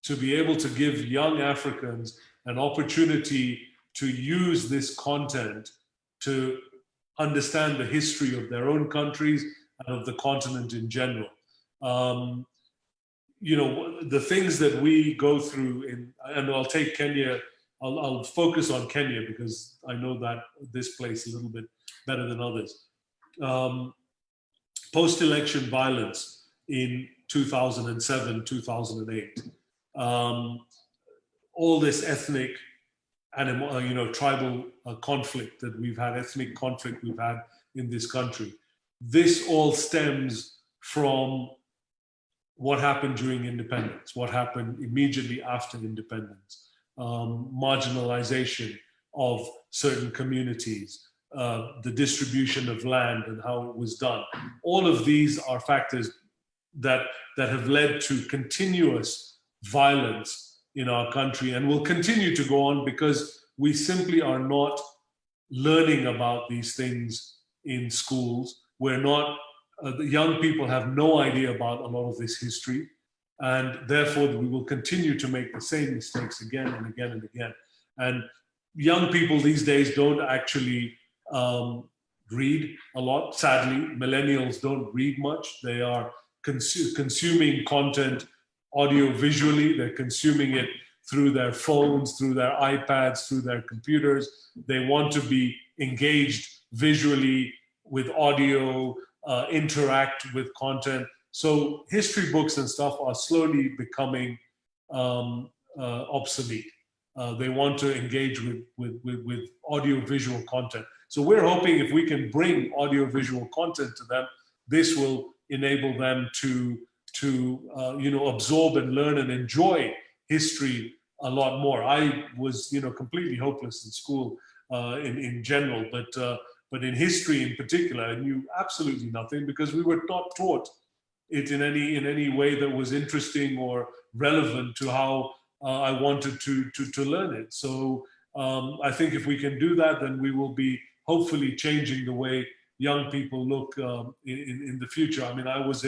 to be able to give young Africans an opportunity to use this content to understand the history of their own countries and of the continent in general. The things that we go through and I'll take Kenya, I'll focus on Kenya because I know that this place a little bit better than others. Post-election violence in 2007, 2008. All this ethnic tribal conflict that we've had, ethnic conflict we've had in this country. This all stems from what happened during independence, what happened immediately after independence, marginalization of certain communities, the distribution of land and how it was done. All of these are factors that have led to continuous violence in our country and will continue to go on because we simply are not learning about these things in schools. We're not, the young people have no idea about a lot of this history, and therefore we will continue to make the same mistakes again and again and again. And young people these days don't actually read a lot. Sadly, millennials don't read much. They are consuming content audio visually. They're consuming it through their phones, through their iPads, through their computers. They want to be engaged visually with audio, interact with content. So history books and stuff are slowly becoming obsolete. They want to engage with audio-visual content. So we're hoping if we can bring audio-visual content to them, this will enable them to absorb and learn and enjoy history a lot more. I was completely hopeless in school in general, but in history in particular, I knew absolutely nothing because we were not taught it in any way that was interesting or relevant to how I wanted to learn it. So I think if we can do that, then we will be hopefully changing the way young people look in the future. I mean, I was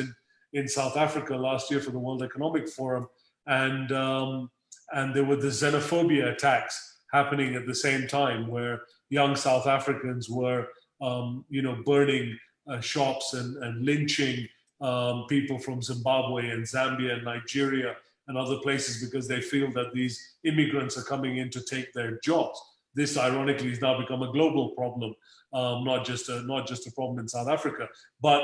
in South Africa last year for the World Economic Forum, and there were the xenophobia attacks happening at the same time, where young South Africans were, burning shops and lynching people from Zimbabwe and Zambia and Nigeria and other places because they feel that these immigrants are coming in to take their jobs. This, ironically, has now become a global problem, not just a problem in South Africa. But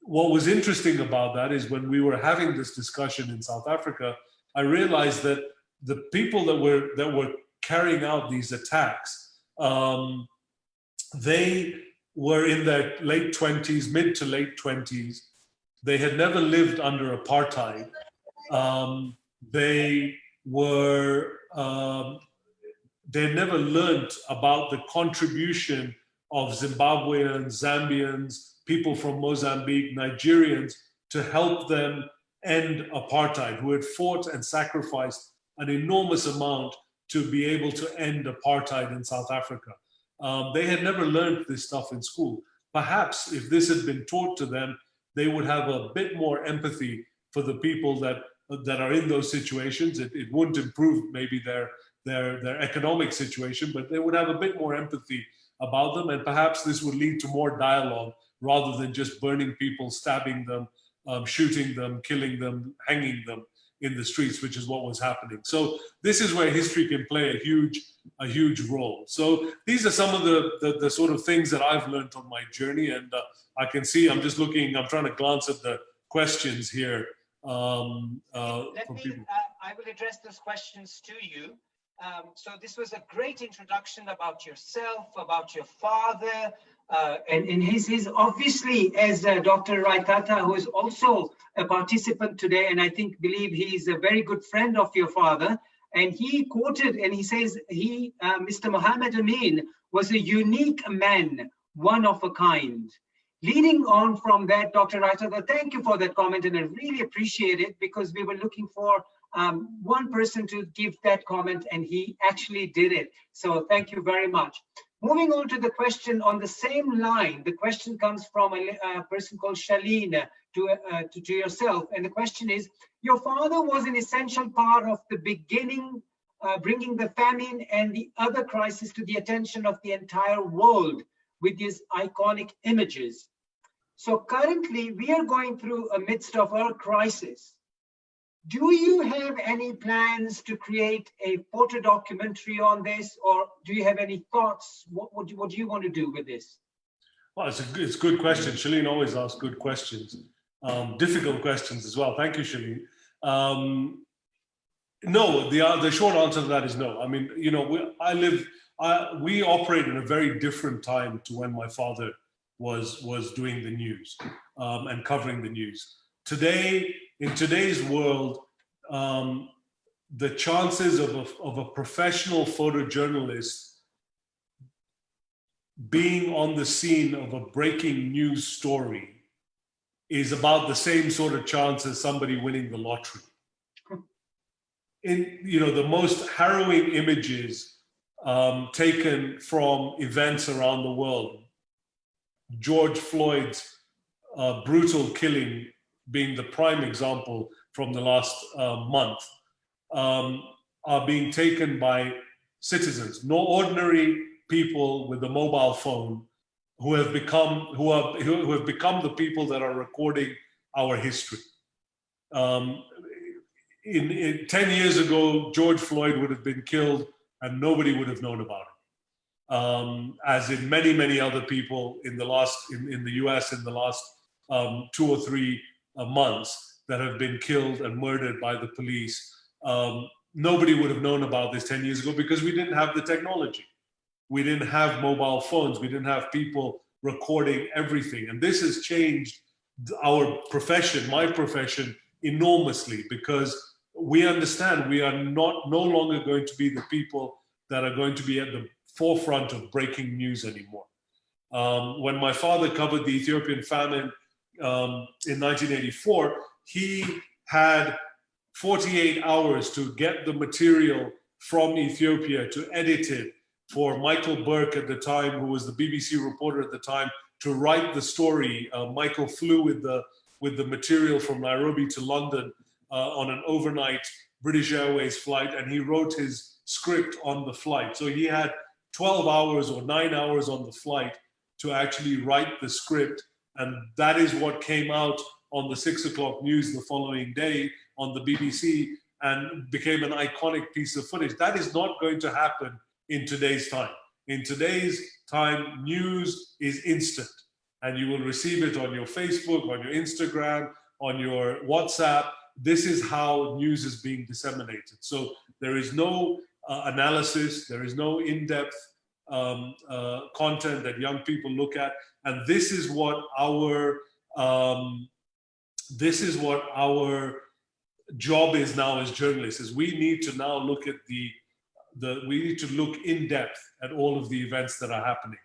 what was interesting about that is when we were having this discussion in South Africa, I realized that the people that were carrying out these attacks, they were in their late 20s, mid to late 20s. They had never lived under apartheid. They never learned about the contribution of Zimbabweans, Zambians, people from Mozambique, Nigerians, to help them end apartheid, who had fought and sacrificed an enormous amount to be able to end apartheid in South Africa. They had never learned this stuff in school. Perhaps if this had been taught to them, they would have a bit more empathy for the people that are in those situations. It wouldn't improve maybe their economic situation, but they would have a bit more empathy about them, and perhaps this would lead to more dialogue rather than just burning people, stabbing them, shooting them, killing them, hanging them in the streets, which is what was happening. So this is where history can play a huge role. So these are some of the sort of things that I've learned on my journey, and I can see, I'm trying to glance at the questions here. I will address those questions to you. So this was a great introduction about yourself, about your father, and he's obviously, as Dr. Raitata, who is also a participant today, and I believe he's a very good friend of your father, and he quoted, and he says, Mr. Muhammad Amin was a unique man, one of a kind. Leading on from that, Dr. Raitata, thank you for that comment, and I really appreciate it, because we were looking for one person to give that comment, and he actually did it. So thank you very much. Moving on to the question on the same line, the question comes from a person called Shalene to yourself. And the question is, your father was an essential part of the beginning, bringing the famine and the other crisis to the attention of the entire world with these iconic images. So currently we are going through a midst of our crisis. Do you have any plans to create a photo documentary on this, or do you have any thoughts? What do you want to do with this? Well, it's a good question. Shalene always asks good questions, difficult questions as well. Thank you, Shalene. No, the short answer to that is no. I mean, you know, we operate in a very different time to when my father was doing the news and covering the news. Today, in today's world, the chances of a professional photojournalist being on the scene of a breaking news story is about the same sort of chance as somebody winning the lottery. In, you know, the most harrowing images taken from events around the world, George Floyd's brutal killing being the prime example from the last month, are being taken by citizens, no ordinary people with a mobile phone who have become the people that are recording our history. 10 years ago, George Floyd would have been killed and nobody would have known about it. As in many other people in the US in the last 2 or 3 months that have been killed and murdered by the police. Nobody would have known about this 10 years ago because we didn't have the technology. We didn't have mobile phones. We didn't have people recording everything. And this has changed our profession, my profession, enormously, because we understand we are no longer going to be the people that are going to be at the forefront of breaking news anymore. When my father covered the Ethiopian famine in 1984, he had 48 hours to get the material from Ethiopia, to edit it, for Michael Burke at the time, who was the BBC reporter at the time, to write the story. Michael flew with the material from Nairobi to London on an overnight British Airways flight, and he wrote his script on the flight. So he had 12 hours or 9 hours on the flight to actually write the script, and that is what came out on the 6 o'clock news the following day on the BBC and became an iconic piece of footage. That is not going to happen in today's time. In today's time, news is instant, and you will receive it on your Facebook, on your Instagram, on your WhatsApp. This is how news is being disseminated. So there is no analysis, there is no in-depth content that young people look at, and this is what our job is now as journalists. Is we need to now look at we need to look in depth at all of the events that are happening.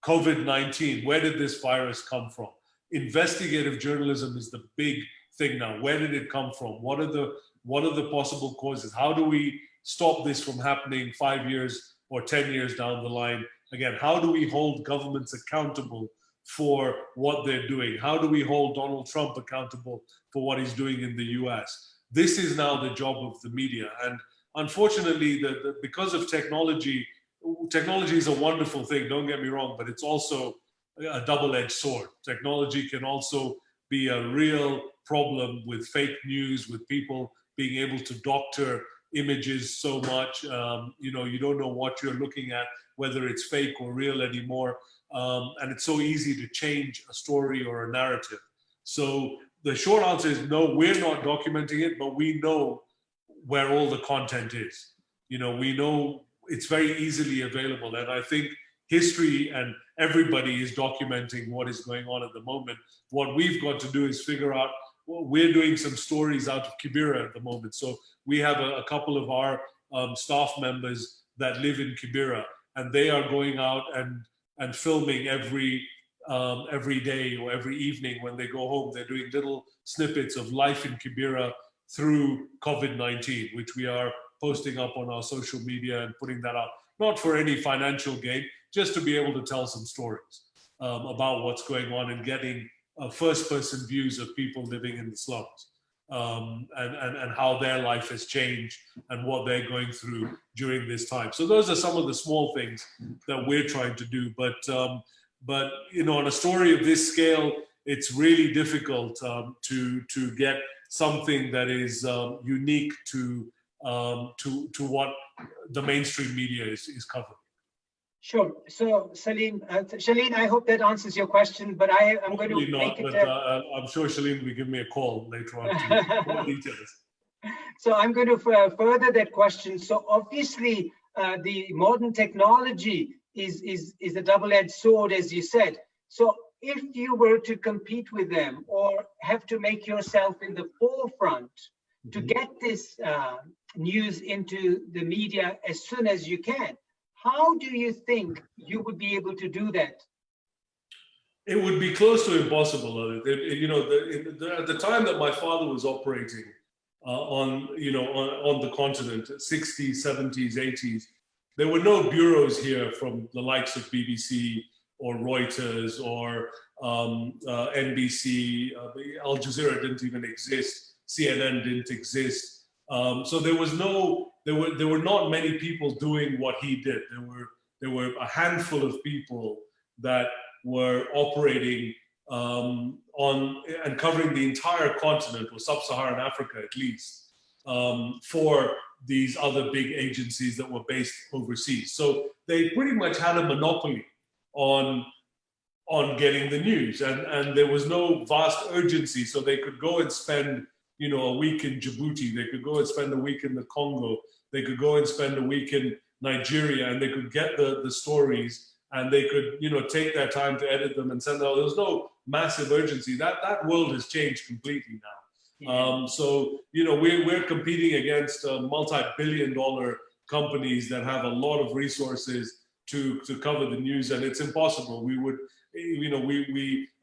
COVID-19, where did this virus come from? Investigative journalism is the big thing now. Where did it come from? What are the possible causes? How do we stop this from happening 5 years or 10 years down the line? Again, how do we hold governments accountable for what they're doing? How do we hold Donald Trump accountable for what he's doing in the US? This is now the job of the media. And unfortunately, because of technology is a wonderful thing, don't get me wrong, but it's also a double-edged sword. Technology can also be a real problem with fake news, with people being able to doctor images so much. You know, you don't know what you're looking at, whether it's fake or real anymore. And it's so easy to change a story or a narrative. So the short answer is no, we're not documenting it, but we know where all the content is. You know, we know it's very easily available. And I think history and everybody is documenting what is going on at the moment. What we've got to do is figure out, well, we're doing some stories out of Kibera at the moment. So we have a couple of our staff members that live in Kibera, and they are going out and filming every day or every evening when they go home. They're doing little snippets of life in Kibera through COVID-19, which we are posting up on our social media and putting that out, not for any financial gain, just to be able to tell some stories about what's going on and getting first-person views of people living in the slums and how their life has changed and what they're going through during this time. So those are some of the small things that we're trying to do. But you know, on a story of this scale, it's really difficult to get something that is unique to what the mainstream media is covering. Sure. So, Salim, Shalene, I hope that answers your question, but I'm going to not, make it. But I'm sure Shalene will give me a call later on to more details. So I'm going to further that question. So obviously, the modern technology is a double-edged sword, as you said. So if you were to compete with them or have to make yourself in the forefront to get this news into the media as soon as you can, how do you think you would be able to do that? It would be close to impossible. You know, at the time that my father was operating on the continent, 60s, 70s, 80s, there were no bureaus here from the likes of BBC or Reuters or NBC. Al Jazeera didn't even exist. CNN didn't exist. So there were not many people doing what he did. There were a handful of people that were operating on and covering the entire continent, or sub-Saharan Africa at least, for these other big agencies that were based overseas. So they pretty much had a monopoly on getting the news, and there was no vast urgency, so they could go and spend a week in Djibouti, they could go and spend a week in the Congo, they could go and spend a week in Nigeria, and they could get the stories, and they could take their time to edit them and send out. There was no massive urgency. That world has changed completely now. Yeah. So we're competing against multi-billion-dollar companies that have a lot of resources to cover the news, and it's impossible. We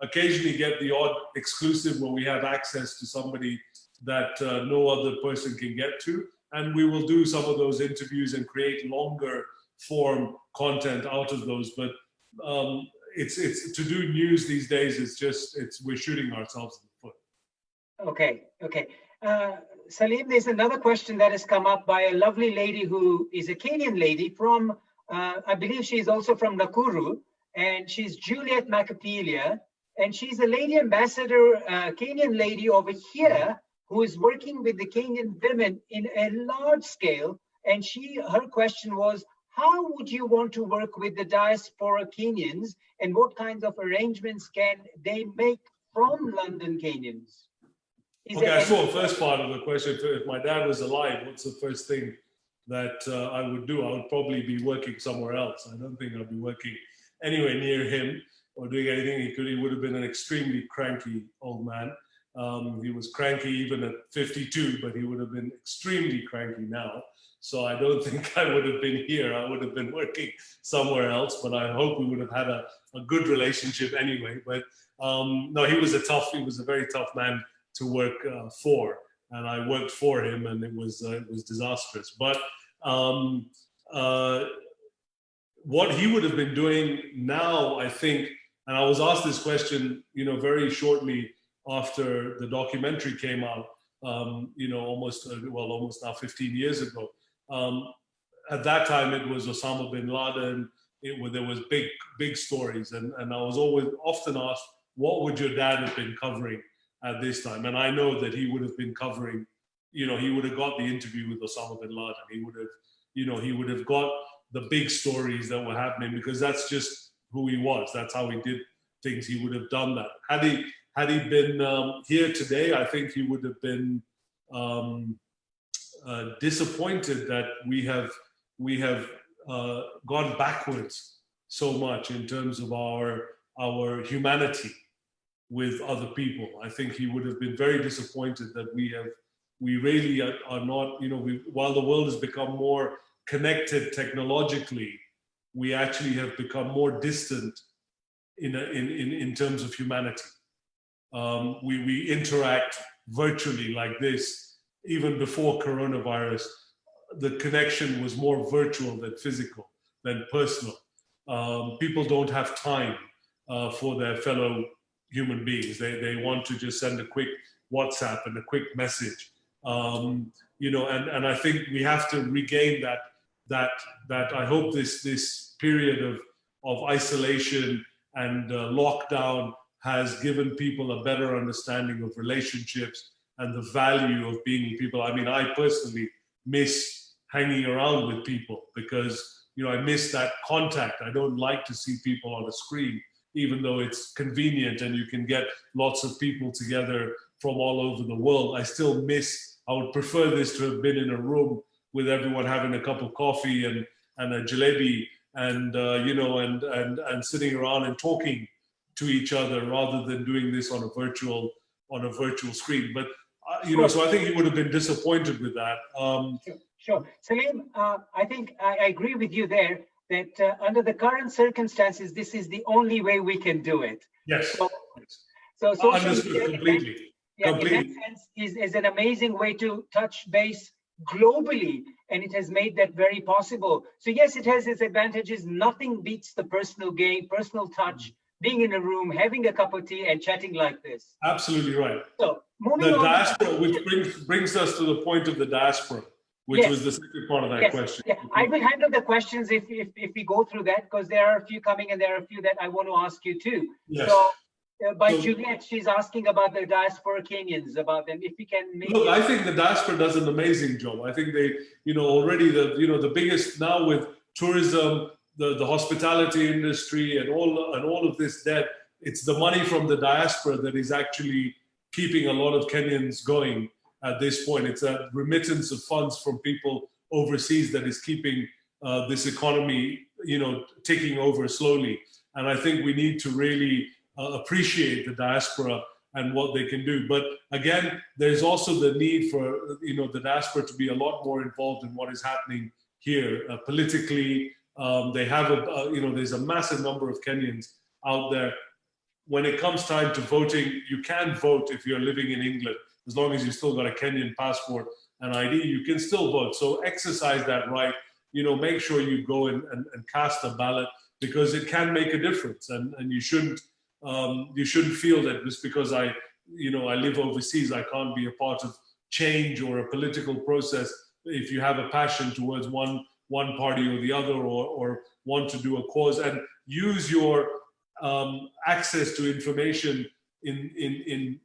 occasionally get the odd exclusive where we have access to somebody that no other person can get to, and we will do some of those interviews and create longer form content out of those. But it's to do news these days. We're shooting ourselves in the foot. Okay. Salim, there's another question that has come up by a lovely lady who is a Kenyan lady from, I believe she's also from Nakuru, and she's Juliet Macapelia, and she's a lady ambassador, Kenyan lady over here, who is working with the Kenyan women in a large scale. And her question was, how would you want to work with the diaspora Kenyans, and what kinds of arrangements can they make from London Kenyans? Okay, I saw the first part of the question. If my dad was alive, what's the first thing that I would do? I would probably be working somewhere else. I don't think I'd be working anywhere near him or doing anything. He would have been an extremely cranky old man. He was cranky even at 52, but he would have been extremely cranky now. So I don't think I would have been here. I would have been working somewhere else, but I hope we would have had a good relationship anyway. But no, he was a very tough man to work for, and I worked for him, and it was disastrous. But what he would have been doing now, I think, and I was asked this question, very shortly after the documentary came out, almost now 15 years ago. At that time, it was Osama bin Laden. There was big stories, and I was often asked, what would your dad have been covering at this time? And I know that he would have been covering, he would have got the interview with Osama bin Laden. He would have got the big stories that were happening, because that's just who he was. That's how he did things. He would have done that. Had he been here today, I think he would have been disappointed that we have gone backwards so much in terms of our humanity with other people. I think he would have been very disappointed that we really are not, while the world has become more connected technologically, we actually have become more distant in terms of humanity. We interact virtually like this. Even before coronavirus, the connection was more virtual than physical, than personal. People don't have time for their fellow human beings. They want to just send a quick WhatsApp and a quick message. And I think we have to regain that I hope this period of isolation and lockdown has given people a better understanding of relationships and the value of being with people. I mean, I personally miss hanging around with people because, I miss that contact. I don't like to see people on a screen, even though it's convenient and you can get lots of people together from all over the world. I still miss I would prefer this to have been in a room with everyone having a cup of coffee and a jalebi and and sitting around and talking to each other rather than doing this on a virtual screen. But so I think he would have been disappointed with that. Sure. Salim, I think I agree with you there that under the current circumstances, this is the only way we can do it. Yes. So social understood media, completely. in that sense, is an amazing way to touch base globally, and it has made that very possible. So yes, it has its advantages. Nothing beats the personal game, personal touch, being in a room, having a cup of tea and chatting like this. Absolutely right. So moving the on. Diaspora, which brings us to the point of the diaspora, which was the second part of that question. Yeah, I will handle the questions if we go through that, because there are a few coming and there are a few that I want to ask you too. Yes. So Juliet, she's asking about the diaspora Kenyans, about them. If we can make Look, I think the diaspora does an amazing job. I think they, already the biggest now with tourism, the hospitality industry, and all of this debt. It's the money from the diaspora that is actually keeping a lot of Kenyans going at this point. It's a remittance of funds from people overseas that is keeping this economy, taking over slowly. And I think we need to really appreciate the diaspora and what they can do. But again, there's also the need for the diaspora to be a lot more involved in what is happening here politically. They have there's a massive number of Kenyans out there. When it comes time to voting, you can vote if you're living in England, as long as you still got a Kenyan passport and ID, you can still vote. So exercise that right. Make sure you go and cast a ballot, because it can make a difference, and you shouldn't feel that just because I live overseas, I can't be a part of change or a political process. If you have a passion towards one party or the other, or want to do a cause, and use your access to information in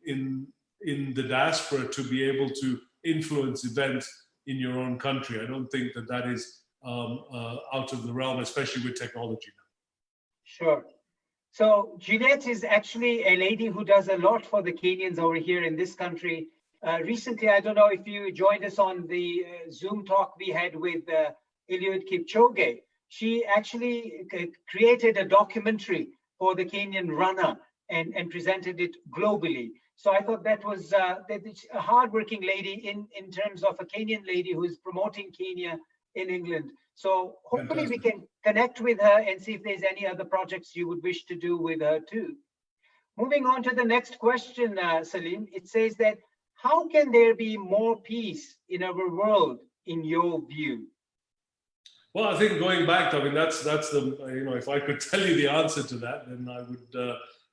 the diaspora to be able to influence events in your own country. I don't think that is out of the realm, especially with technology now. Sure. So Juliet is actually a lady who does a lot for the Kenyans over here in this country. Recently, I don't know if you joined us on the Zoom talk we had with Eliud Kipchoge. She actually created a documentary for the Kenyan runner and presented it globally. So I thought that was a hardworking lady in terms of a Kenyan lady who is promoting Kenya in England. So hopefully we can connect with her and see if there's any other projects you would wish to do with her too. Moving on to the next question, Salim, it says that, how can there be more peace in our world in your view? Well, I think going back, that's the, if I could tell you the answer to that, then I would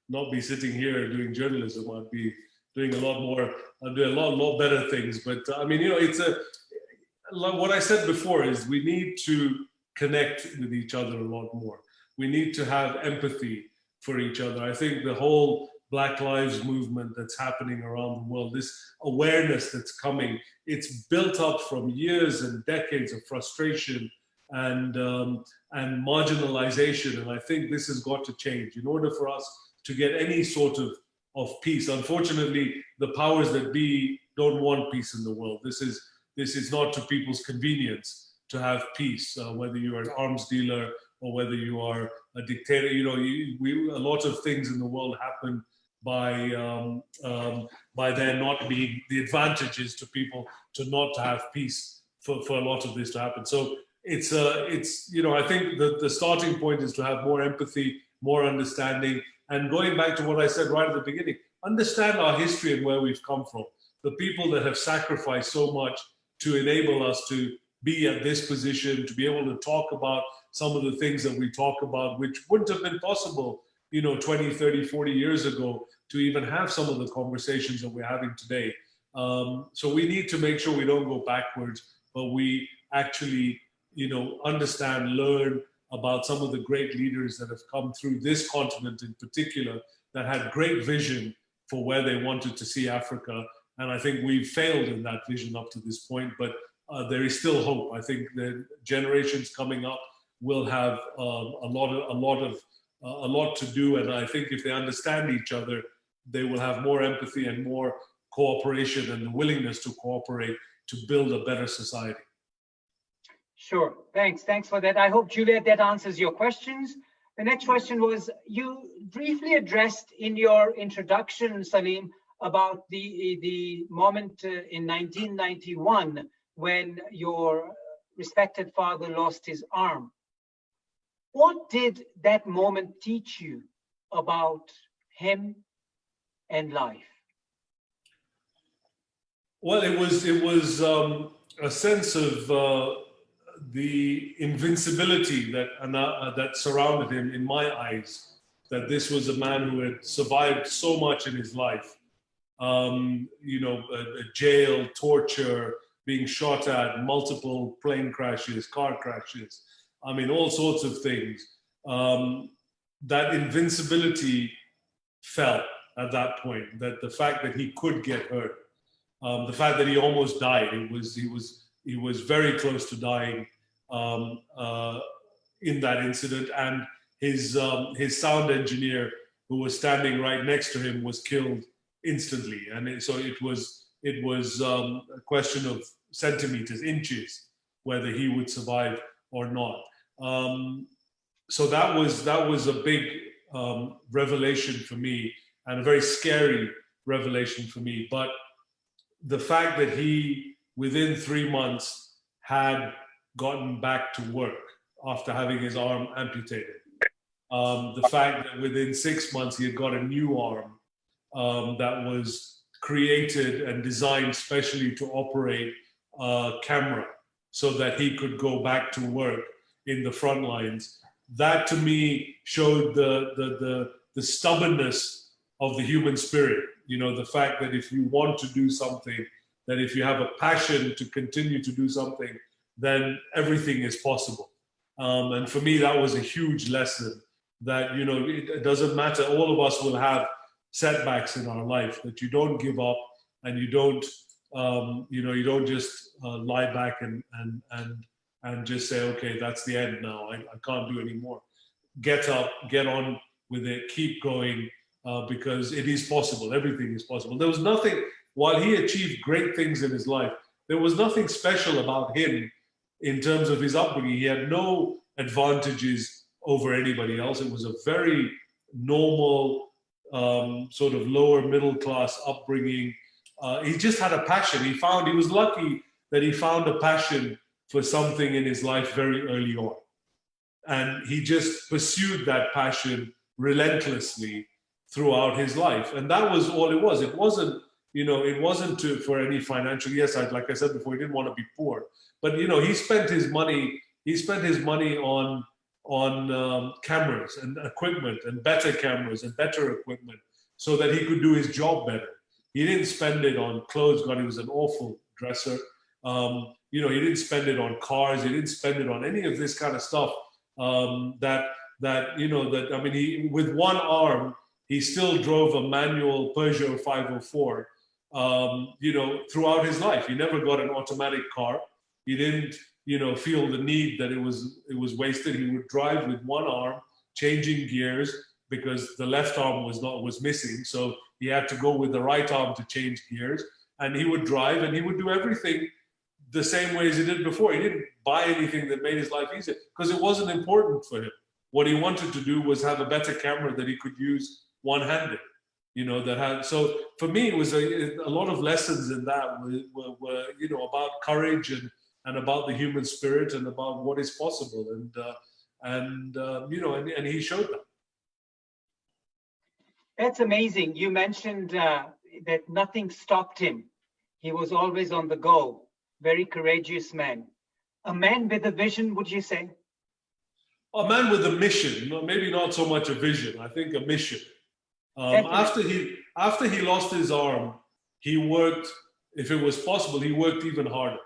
not be sitting here doing journalism. I'd be doing a lot more, I'd do a lot better things. But it's what I said before is we need to connect with each other a lot more. We need to have empathy for each other. I think the whole Black Lives movement that's happening around the world, this awareness that's coming, it's built up from years and decades of frustration and marginalization. And I think this has got to change in order for us to get any sort of peace. Unfortunately, the powers that be don't want peace in the world. This is not to people's convenience to have peace, whether you are an arms dealer or whether you are a dictator. A lot of things in the world happen by there not being the advantages to people to not have peace for a lot of this to happen. So it's I think the starting point is to have more empathy, more understanding, and going back to what I said right at the beginning, understand our history and where we've come from. The people that have sacrificed so much to enable us to be at this position, to be able to talk about some of the things that we talk about, which wouldn't have been possible, 20, 30, 40 years ago, to even have some of the conversations that we're having today. So we need to make sure we don't go backwards, but we actually, understand, learn about some of the great leaders that have come through this continent in particular, that had great vision for where they wanted to see Africa. And I think we've failed in that vision up to this point, but there is still hope. I think the generations coming up will have a lot to do. And I think if they understand each other, they will have more empathy and more cooperation and the willingness to cooperate to build a better society. Sure, thanks for that. I hope, Juliet, that answers your questions. The next question was, you briefly addressed in your introduction, Salim, about the moment in 1991 when your respected father lost his arm. What did that moment teach you about him and life? Well, it was a sense of the invincibility that surrounded him in my eyes, that this was a man who had survived so much in his life. You know, jail, torture, being shot at, multiple plane crashes, car crashes, I mean, all sorts of things. That invincibility fell at that point, that the fact that he could get hurt, the fact that he almost died, he was very close to dying in that incident, and his sound engineer, who was standing right next to him, was killed instantly. And so it was a question of centimeters, inches, whether he would survive or not. So that was a big revelation for me, and a very scary revelation for me. But the fact that he, within 3 months, had gotten back to work after having his arm amputated. The fact that within 6 months he had got a new arm that was created and designed specially to operate a camera so that he could go back to work in the front lines. That to me showed the stubbornness of the human spirit. You know, the fact that if you want to do something, that if you have a passion to continue to do something, then everything is possible. And for me, that was a huge lesson that, you know, it doesn't matter. All of us will have setbacks in our life, that you don't give up, and you don't, you know, you don't just lie back and just say, okay, that's the end now. I can't do anymore. Get up, get on with it, keep going, because it is possible. Everything is possible. There was nothing, while he achieved great things in his life, there was nothing special about him in terms of his upbringing. He had no advantages over anybody else. It was a very normal, sort of lower middle class upbringing. He just had a passion. He was lucky that he found a passion for something in his life very early on. And he just pursued that passion relentlessly throughout his life. And that was all it was. It wasn't, you know, it wasn't for any financial, yes, like I said before, he didn't want to be poor. But, you know, he spent his money on cameras and equipment, and better cameras and better equipment, so that he could do his job better. He didn't spend it on clothes. God, he was an awful dresser. You know, he didn't spend it on cars. He didn't spend it on any of this kind of stuff. That you know, that, I mean, he, with one arm, he still drove a manual Peugeot 504. You know, throughout his life, he never got an automatic car. He didn't, you know, feel the need that it was wasted. He would drive with one arm, changing gears, because the left arm was missing. So he had to go with the right arm to change gears. And he would drive, and he would do everything the same way as he did before. He didn't buy anything that made his life easier, because it wasn't important for him. What he wanted to do was have a better camera that he could use one-handed. You know, that had, so for me, it was a lot of lessons in that were you know, about courage and about the human spirit and about what is possible. And you know, and he showed that. That's amazing. You mentioned that nothing stopped him. He was always on the go. Very courageous man. A man with a vision, would you say? A man with a mission, maybe not so much a vision, I think a mission. After he lost his arm, he worked, if it was possible, he worked even harder.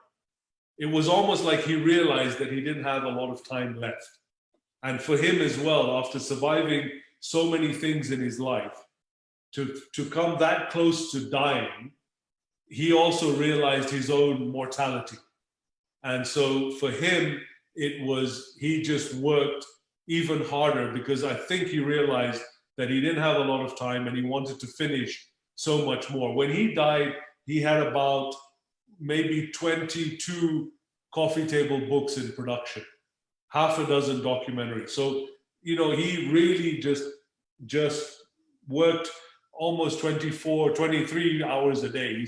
It was almost like he realized that he didn't have a lot of time left. And for him as well, after surviving so many things in his life, to come that close to dying, he also realized his own mortality. And so for him, he just worked even harder, because I think he realized that he didn't have a lot of time, and he wanted to finish so much more. When he died, he had about maybe 22 coffee table books in production, half a dozen documentaries. So, you know, he really just worked almost 24, 23 hours a day.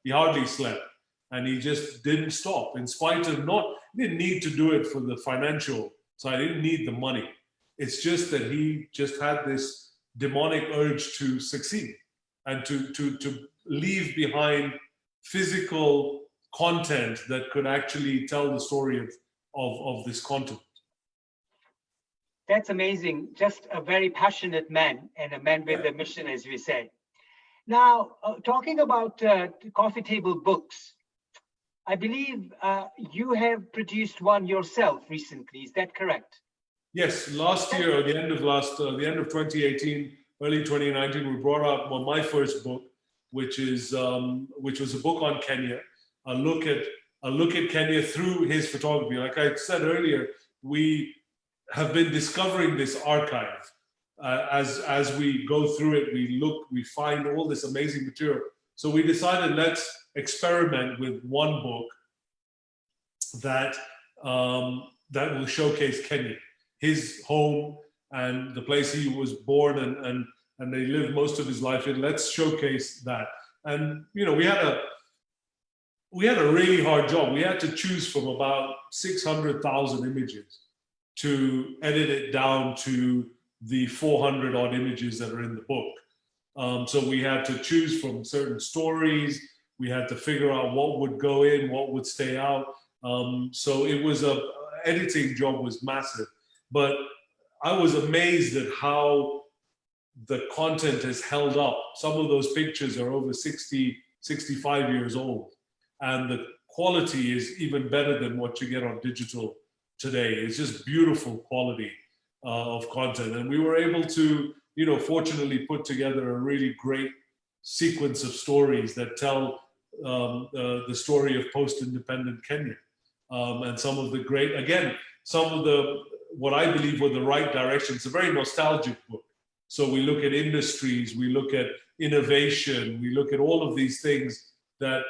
He hardly slept, and he just didn't stop in spite of he didn't need to do it for the financial side. He didn't need the money. It's just that he just had this demonic urge to succeed and to leave behind physical content that could actually tell the story of this continent. That's amazing. Just a very passionate man, and a man with a mission, as we say. Now, talking about coffee table books, I believe you have produced one yourself recently. Is that correct? Yes, last year, at the end of 2018, early 2019, we brought out my first book, which was a book on Kenya, a look at Kenya through his photography. Like I said earlier, we have been discovering this archive as we go through it. We find all this amazing material. So we decided, let's experiment with one book that will showcase Kenya, his home and the place he was born and they lived most of his life in. Let's showcase that. And you know, we had a really hard job. We had to choose from about 600,000 images to edit it down to the 400 odd images that are in the book. So we had to choose from certain stories. We had to figure out what would go in, what would stay out. So it was editing job was massive, but I was amazed at how the content has held up. Some of those pictures are over 60, 65 years old, and the quality is even better than what you get on digital today. It's just beautiful quality of content. And we were able to, you know, fortunately put together a really great sequence of stories that tell the story of post-independent Kenya. And some of the great, again, what I believe were the right direction. It's a very nostalgic book. So we look at industries, we look at innovation, we look at all of these things that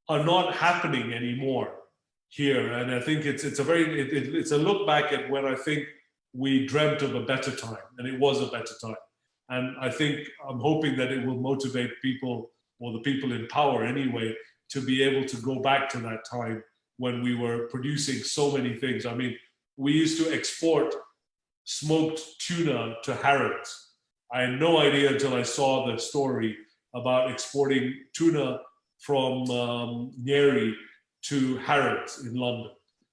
are not happening anymore here. And I think it's a look back at when I think we dreamt of a better time, and it was a better time. And I'm hoping that it will motivate people, or the people in power anyway, to be able to go back to that time when we were producing so many things. I mean, we used to export smoked tuna to Harrods. I had no idea until I saw the story about exporting tuna from Nyeri to Harrods in London.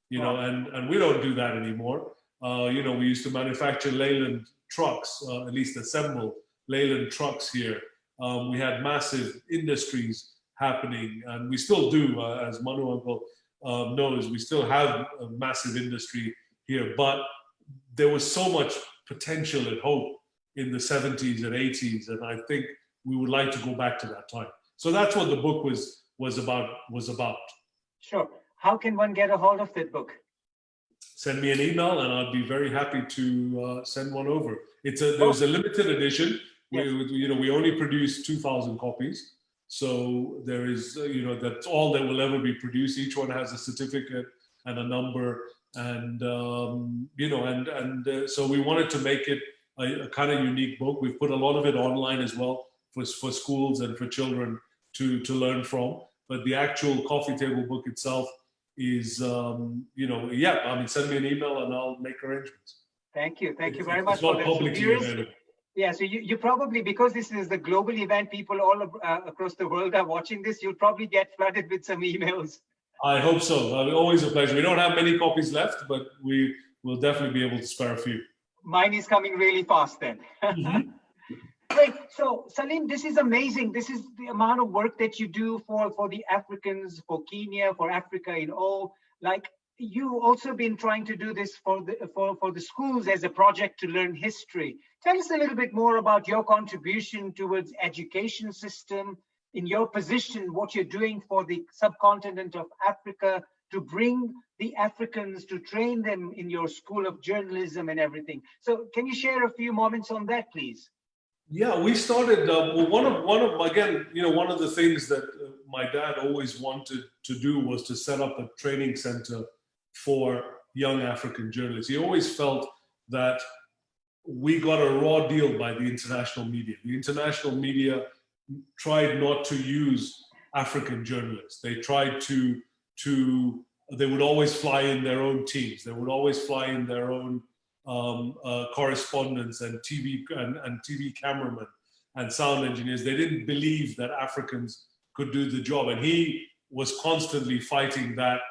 You know, and we don't do that anymore. You know, we used to manufacture Leyland trucks, at least assemble Leyland trucks here. We had massive industries happening, and we still do, as Manu Uncle knows, we still have a massive industry here, but there was so much potential and hope in the 70s and 80s, and I think we would like to go back to that time. So that's what the book was about. Sure. How can one get a hold of that book? Send me an email and I'll be very happy to send one over. There was a limited edition. Yes. We only produced 2,000 copies. So there is, that's all that will ever be produced. Each one has a certificate and a number, and so we wanted to make it a kind of unique book. We've put a lot of it online as well for schools and for children to learn from. But the actual coffee table book itself is, send me an email and I'll make arrangements. Thank you very much. It's not publicly available. Yeah, so you probably, because this is the global event, people all across the world are watching this, you'll probably get flooded with some emails. I hope so. Always a pleasure. We don't have many copies left, but we will definitely be able to spare a few. Mine is coming really fast then. Mm-hmm. Great. So Salim, this is amazing. This is the amount of work that you do for the Africans, for Kenya, for Africa in all. Like, you also been trying to do this for the schools as a project to learn history. Tell us a little bit more about your contribution towards education system, in your position, what you're doing for the subcontinent of Africa to bring the Africans, to train them in your school of journalism and everything. So can you share a few moments on that, please? Yeah, we started. Well, one of the things that my dad always wanted to do was to set up a training center for young African journalists. He always felt that we got a raw deal by the international media. The international media tried not to use African journalists. They tried they would always fly in their own teams. They would always fly in their own correspondents and TV cameramen and sound engineers. They didn't believe that Africans could do the job, and he was constantly fighting that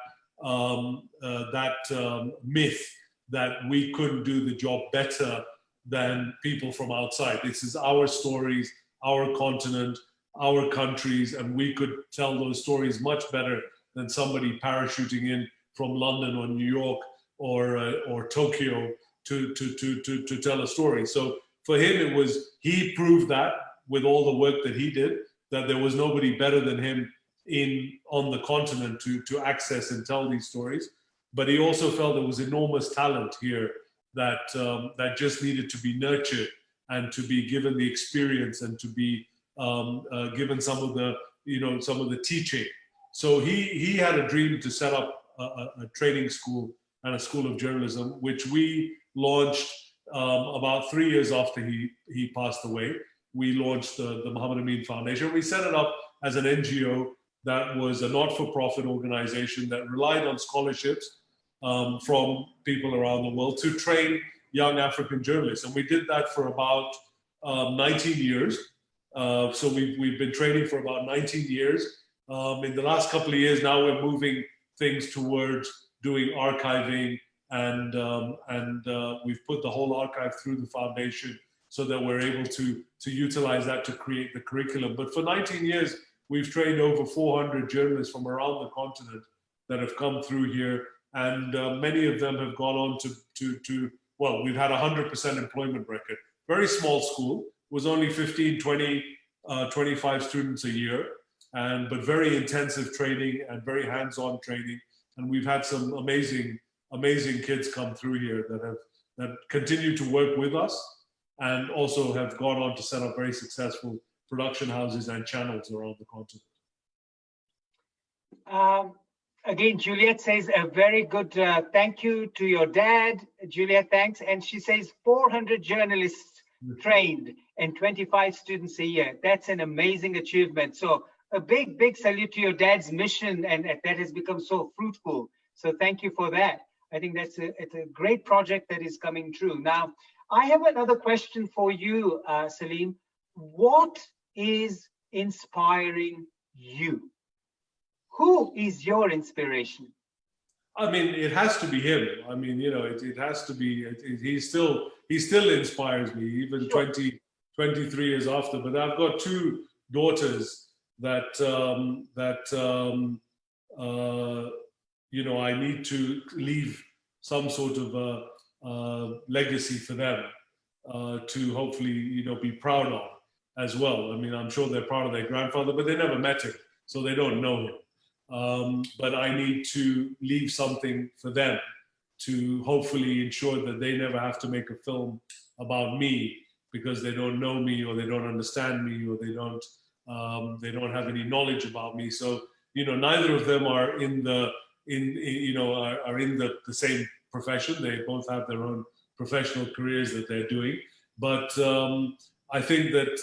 myth that we couldn't do the job better than people from outside. This is our stories, our continent, our countries, and we could tell those stories much better than somebody parachuting in from London or New York or Tokyo to tell a story. So for him, he proved that with all the work that he did, that there was nobody better than him on the continent to access and tell these stories. But he also felt there was enormous talent here that just needed to be nurtured and to be given the experience and to be given some of the teaching. So he had a dream to set up a training school and a school of journalism, which we launched about 3 years after he passed away. We launched the Muhammad Amin Foundation. We set it up as an NGO that was a not-for-profit organization that relied on scholarships from people around the world to train young African journalists. And we did that for about 19 years. So we've been training for about 19 years. In the last couple of years now, we're moving things towards doing archiving, and we've put the whole archive through the foundation so that we're able to utilize that to create the curriculum. But for 19 years, we've trained over 400 journalists from around the continent that have come through here. And many of them have gone on well, we've had 100% employment record. Very small school, was only 15, 20, 25 students a year, but very intensive training and very hands-on training. And we've had some amazing kids come through here that continue to work with us and also have gone on to set up very successful production houses and channels around the continent. Again, Juliet says a very good thank you to your dad. Juliet, thanks. And she says 400 journalists trained and 25 students a year. That's an amazing achievement. So a big salute to your dad's mission, and that has become so fruitful. So thank you for that. I think it's a great project that is coming true. Now, I have another question for you, Salim. What is inspiring you? Who is your inspiration? I mean, it has to be him. I mean, it has to be. He still inspires me, even sure. 23 years after. But I've got two daughters that I need to leave some sort of legacy for them to hopefully be proud of as well. I mean, I'm sure they're proud of their grandfather, but they never met him, so they don't know him. But I need to leave something for them to hopefully ensure that they never have to make a film about me because they don't know me or they don't understand me or they don't have any knowledge about me. So neither of them are in the same profession. They both have their own professional careers that they're doing. But I think that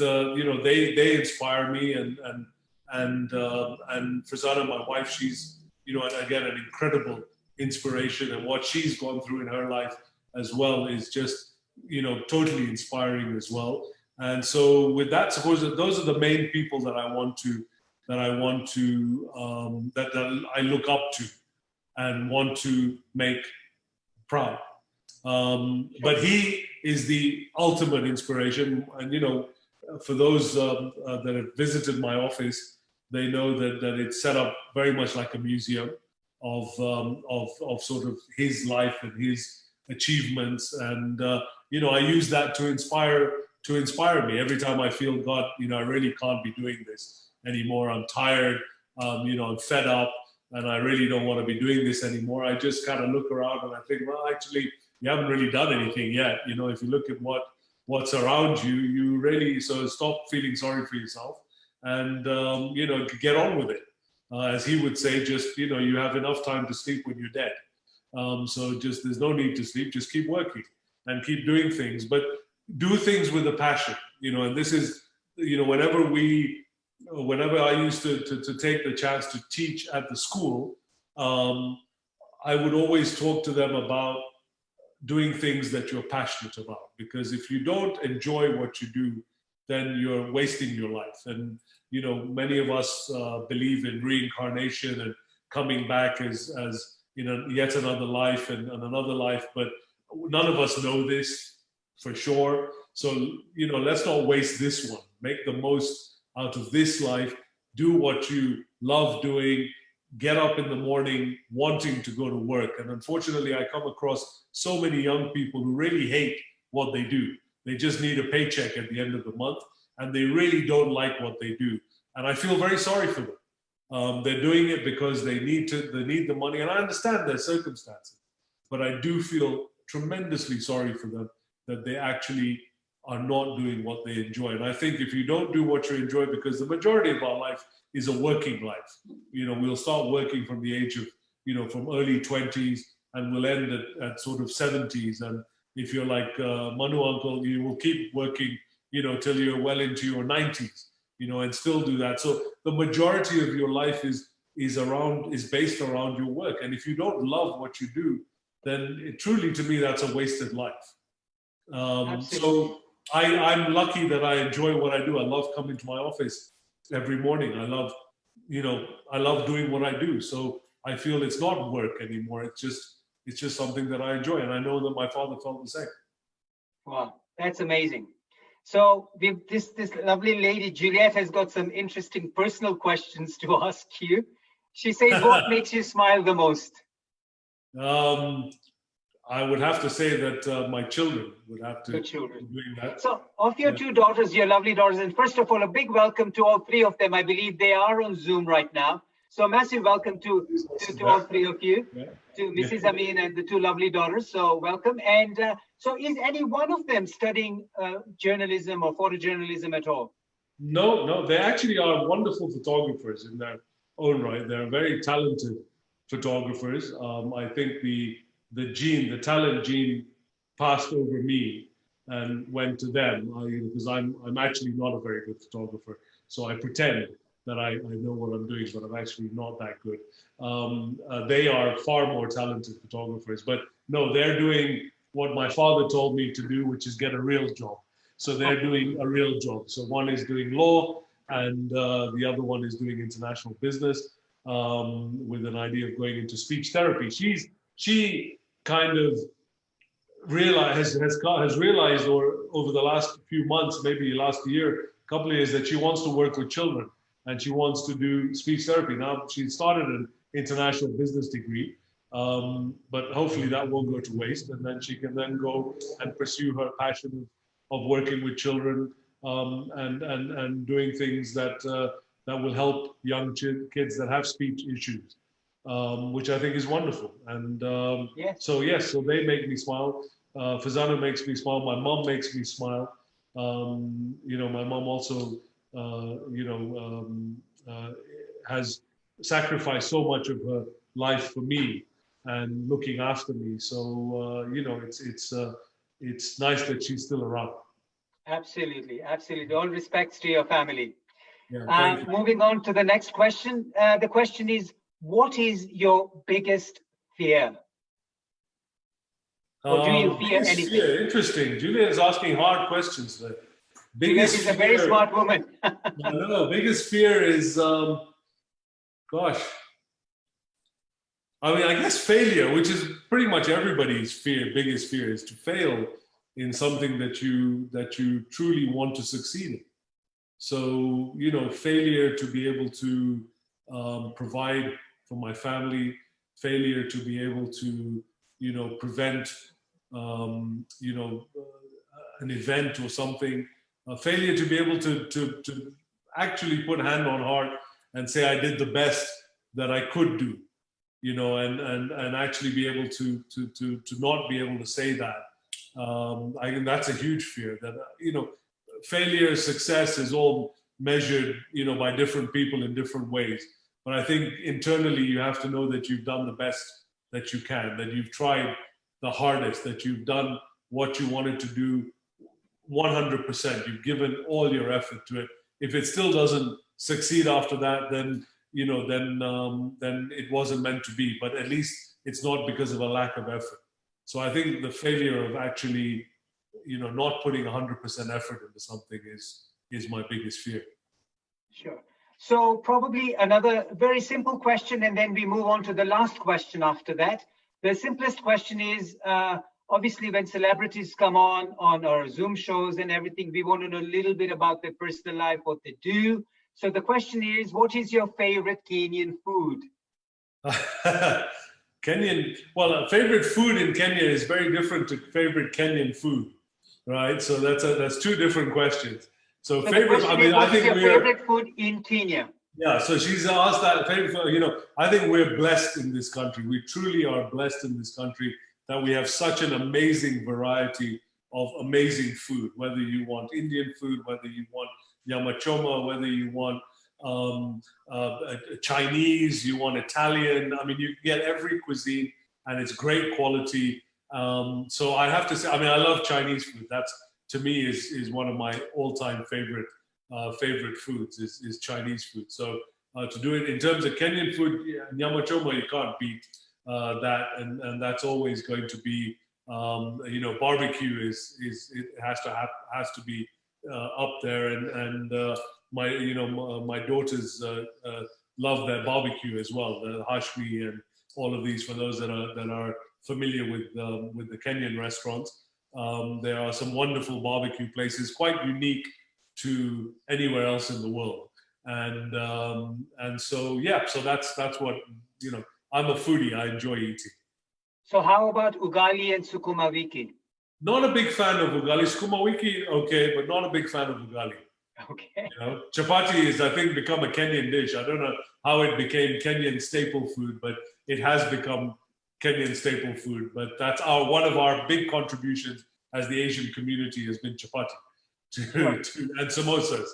they inspire me and Frizana, my wife, she's again an incredible inspiration, and what she's gone through in her life as well is just totally inspiring as well. And so with that, suppose that those are the main people that I look up to and want to make proud. But he is the ultimate inspiration, and for those that have visited my office, they know that it's set up very much like a museum of sort of his life and his achievements, and I use that to inspire me every time I feel, God, I really can't be doing this anymore. I'm tired, I'm fed up, and I really don't want to be doing this anymore. I just kind of look around and I think, well, actually, you haven't really done anything yet. If you look at what what's around you, you really, so stop feeling sorry for yourself and, you know, get on with it. As he would say, just, you know, you have enough time to sleep when you're dead. So just, there's no need to sleep, just keep working and keep doing things, but do things with a passion, you know, and this is, you know, whenever I used to take the chance to teach at the school, I would always talk to them about doing things that you're passionate about, because if you don't enjoy what you do, then you're wasting your life. And, you know, many of us believe in reincarnation and coming back as you know, yet another life and another life, but none of us know this for sure. So, you know, let's not waste this one. Make the most out of this life, do what you love doing, get up in the morning wanting to go to work. And unfortunately, I come across so many young people who really hate what they do. They just need a paycheck at the end of the month, and they really don't like what they do. And I feel very sorry for them. They're doing it because they need the money, and I understand their circumstances, but I do feel tremendously sorry for them that they actually are not doing what they enjoy. And I think if you don't do what you enjoy, because the majority of our life is a working life, you know, we'll start working from the age of, you know, from early 20s and we'll end at sort of 70s. And if you're like Manu uncle, you will keep working, you know, till you're well into your 90s, you know, and still do that. So the majority of your life is based around your work. And if you don't love what you do, then truly to me, that's a wasted life. So I'm lucky that I enjoy what I do. I love coming to my office every morning. I love, you know, I love doing what I do. So I feel it's not work anymore. It's just something that I enjoy. And I know that my father felt the same. Wow, that's amazing. So this lovely lady, Juliet, has got some interesting personal questions to ask you. She says, what makes you smile the most? I would have to say that my children would have to be doing that. So of your two daughters, your lovely daughters, and first of all, a big welcome to all three of them. I believe they are on Zoom right now. So massive welcome to all three of you, to Mrs. Amin and the two lovely daughters. So welcome. And so is any one of them studying journalism or photojournalism at all? No, they actually are wonderful photographers in their own right. They're very talented photographers. I think the talent gene passed over me and went to them, because I'm actually not a very good photographer. So I pretend that I know what I'm doing, but I'm actually not that good. They are far more talented photographers, but no, they're doing what my father told me to do, which is get a real job. So they're doing a real job. So one is doing law and the other one is doing international business with an idea of going into speech therapy. She kind of has realized over the last few months, maybe last year, couple of years, that she wants to work with children and she wants to do speech therapy. Now she started an international business degree, but hopefully that won't go to waste, and then she can then go and pursue her passion of working with children and doing things that will help young kids that have speech issues, which I think is wonderful. And so they make me smile. Fazano makes me smile. My mom makes me smile. You know, my mom also, has sacrificed so much of her life for me and looking after me. So, you know, it's nice that she's still around. Absolutely, absolutely. All respects to your family. Yeah, moving on to the next question. The question is, what is your biggest fear? Or do you fear anything? Fear. Interesting. Julia is asking hard questions there. Biggest Julia is a very smart woman. No, biggest fear is, gosh. I mean, I guess failure, which is pretty much everybody's biggest fear, is to fail in something that you truly want to succeed in. So, you know, failure to be able to provide for my family, failure to be able to, you know, prevent, you know, an event or something, failure to be able to actually put hand on heart and say I did the best that I could do, you know, and actually be able to not be able to say that I think that's a huge fear that, failure, success is all measured, by different people in different ways. But I think internally you have to know that you've done the best that you can, that you've tried the hardest, that you've done what you wanted to do 100%. You've given all your effort to it. If it still doesn't succeed after that, then then it wasn't meant to be. But at least it's not because of a lack of effort. So I think the failure of actually, not putting 100% effort into something is my biggest fear. Sure. So probably another very simple question, and then we move on to the last question after that. The simplest question is, obviously when celebrities come on our Zoom shows and everything, we want to know a little bit about their personal life, what they do. So the question is, what is your favorite Kenyan food? Well, favorite food in Kenya is very different to favorite Kenyan food, right? So that's two different questions. So favorite, I think your favorite food in Kenya? Yeah, so she's asked that favorite, I think we're blessed in this country. We truly are blessed in this country that we have such an amazing variety of amazing food, whether you want Indian food, whether you want nyama choma, whether you want Chinese, you want Italian. I mean, you get every cuisine and it's great quality. So I have to say, I love Chinese food. That's, to me, is one of my all-time favorite foods is Chinese food. So to do it in terms of Kenyan food, nyama choma, you can't beat that, and that's always going to be, barbecue has to be up there, and my daughters love their barbecue as well, the hashmi and all of these. For those that are familiar with the Kenyan restaurants, there are some wonderful barbecue places, quite unique to anywhere else in the world, and so yeah, so that's what, I'm a foodie. I enjoy eating. So how about ugali and sukuma wiki? Not a big fan of ugali. Sukuma wiki, okay, but not a big fan of ugali. Okay. Chapati is, I think, become a Kenyan dish. I don't know how it became Kenyan staple food, but it has become Kenyan staple food. But that's one of our big contributions as the Asian community has been chapati and samosas.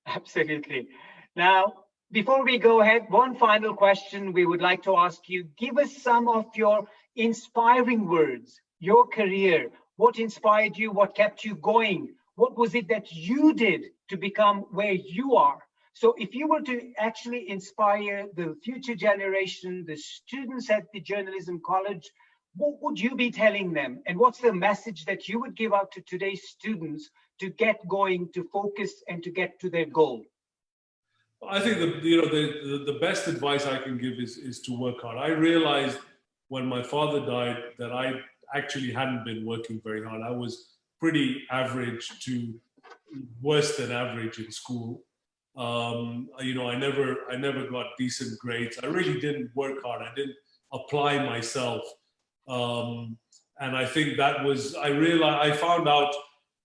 Absolutely. Now, before we go ahead, one final question we would like to ask you. Give us some of your inspiring words, your career. What inspired you? What kept you going? What was it that you did to become where you are? So if you were to actually inspire the future generation, the students at the journalism college, what would you be telling them? And what's the message that you would give out to today's students to get going, to focus, and to get to their goal? I think the best advice I can give is to work hard. I realized when my father died that I actually hadn't been working very hard. I was pretty average to worse than average in school. I never got decent grades. I really didn't work hard. I didn't apply myself. And I think that was, I found out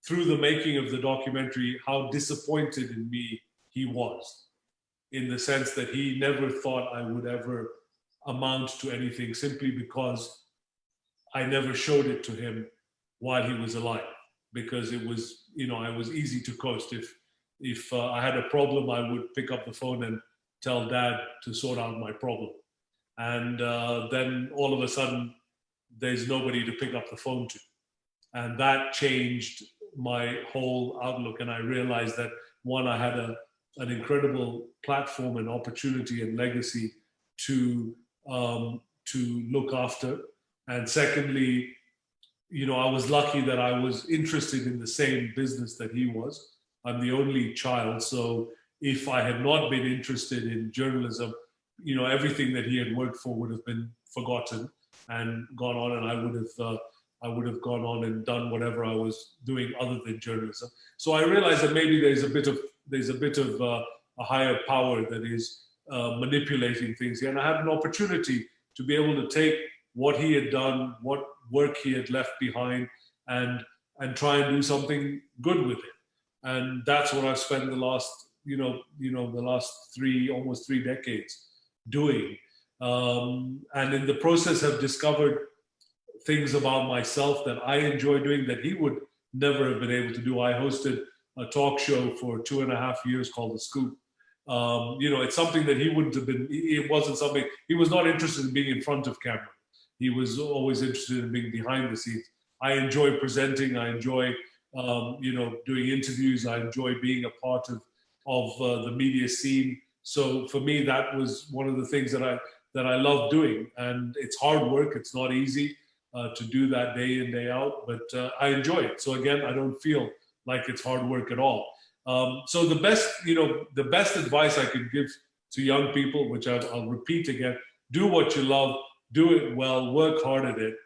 through the making of the documentary how disappointed in me he was, in the sense that he never thought I would ever amount to anything simply because I never showed it to him while he was alive, because it was, I was easy to coast. If I had a problem, I would pick up the phone and tell Dad to sort out my problem. And then all of a sudden, there's nobody to pick up the phone to. And that changed my whole outlook. And I realized that, one, I had an incredible platform and opportunity and legacy to look after. And secondly, I was lucky that I was interested in the same business that he was. I'm the only child, so if I had not been interested in journalism, everything that he had worked for would have been forgotten and gone on, and I would have gone on and done whatever I was doing other than journalism. So I realized that maybe there's a bit of a higher power that is manipulating things here, and I had an opportunity to be able to take what he had done, what work he had left behind, and try and do something good with it. And that's what I've spent the last, almost 3 decades doing. And in the process have discovered things about myself that I enjoy doing that he would never have been able to do. I hosted a talk show for 2.5 years called The Scoop. You know, it's something that he wouldn't have been, it wasn't something, he was not interested in being in front of camera. He was always interested in being behind the scenes. I enjoy presenting, I enjoy, you know, doing interviews, I enjoy being a part of the media scene. So for me, that was one of the things that I love doing. And it's hard work, it's not easy to do that day in, day out, but I enjoy it. So again, I don't feel like it's hard work at all. So the best, you know, the best advice I could give to young people, which I'll repeat again, do what you love, do it well, work hard at it.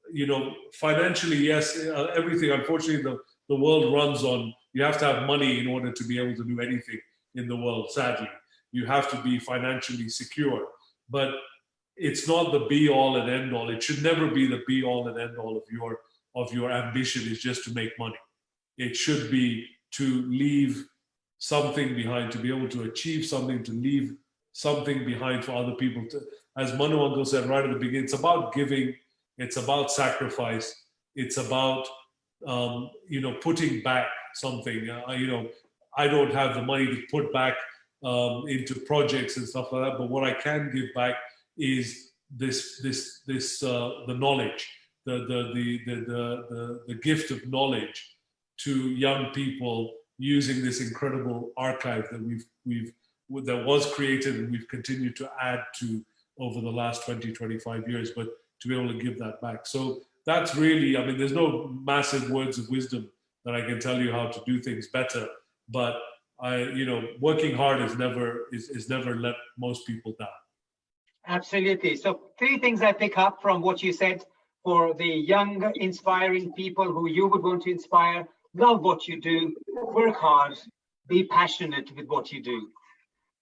You know, financially, yes, everything, unfortunately, the world runs on, you have to have money in order to be able to do anything in the world, sadly. You have to be financially secure, but it's not the be all and end all. It should never be the be all and end all of your ambition is just to make money. It should be to leave something behind, to be able to achieve something, to leave something behind for other people. As Manu Uncle said right at the beginning, it's about giving, it's about sacrifice, it's about you know, putting back something. You know, I don't have the money to put back into projects and stuff like that, but what I can give back is the knowledge, the gift of knowledge to young people using this incredible archive that that was created and we've continued to add to over the last 20-25 years, but to be able to give that back. So that's really, I mean, there's no massive words of wisdom that I can tell you how to do things better, but you know, working hard is never let most people down. Absolutely. So 3 things I pick up from what you said for the young, inspiring people who you would want to inspire. Love what you do, work hard, be passionate with what you do.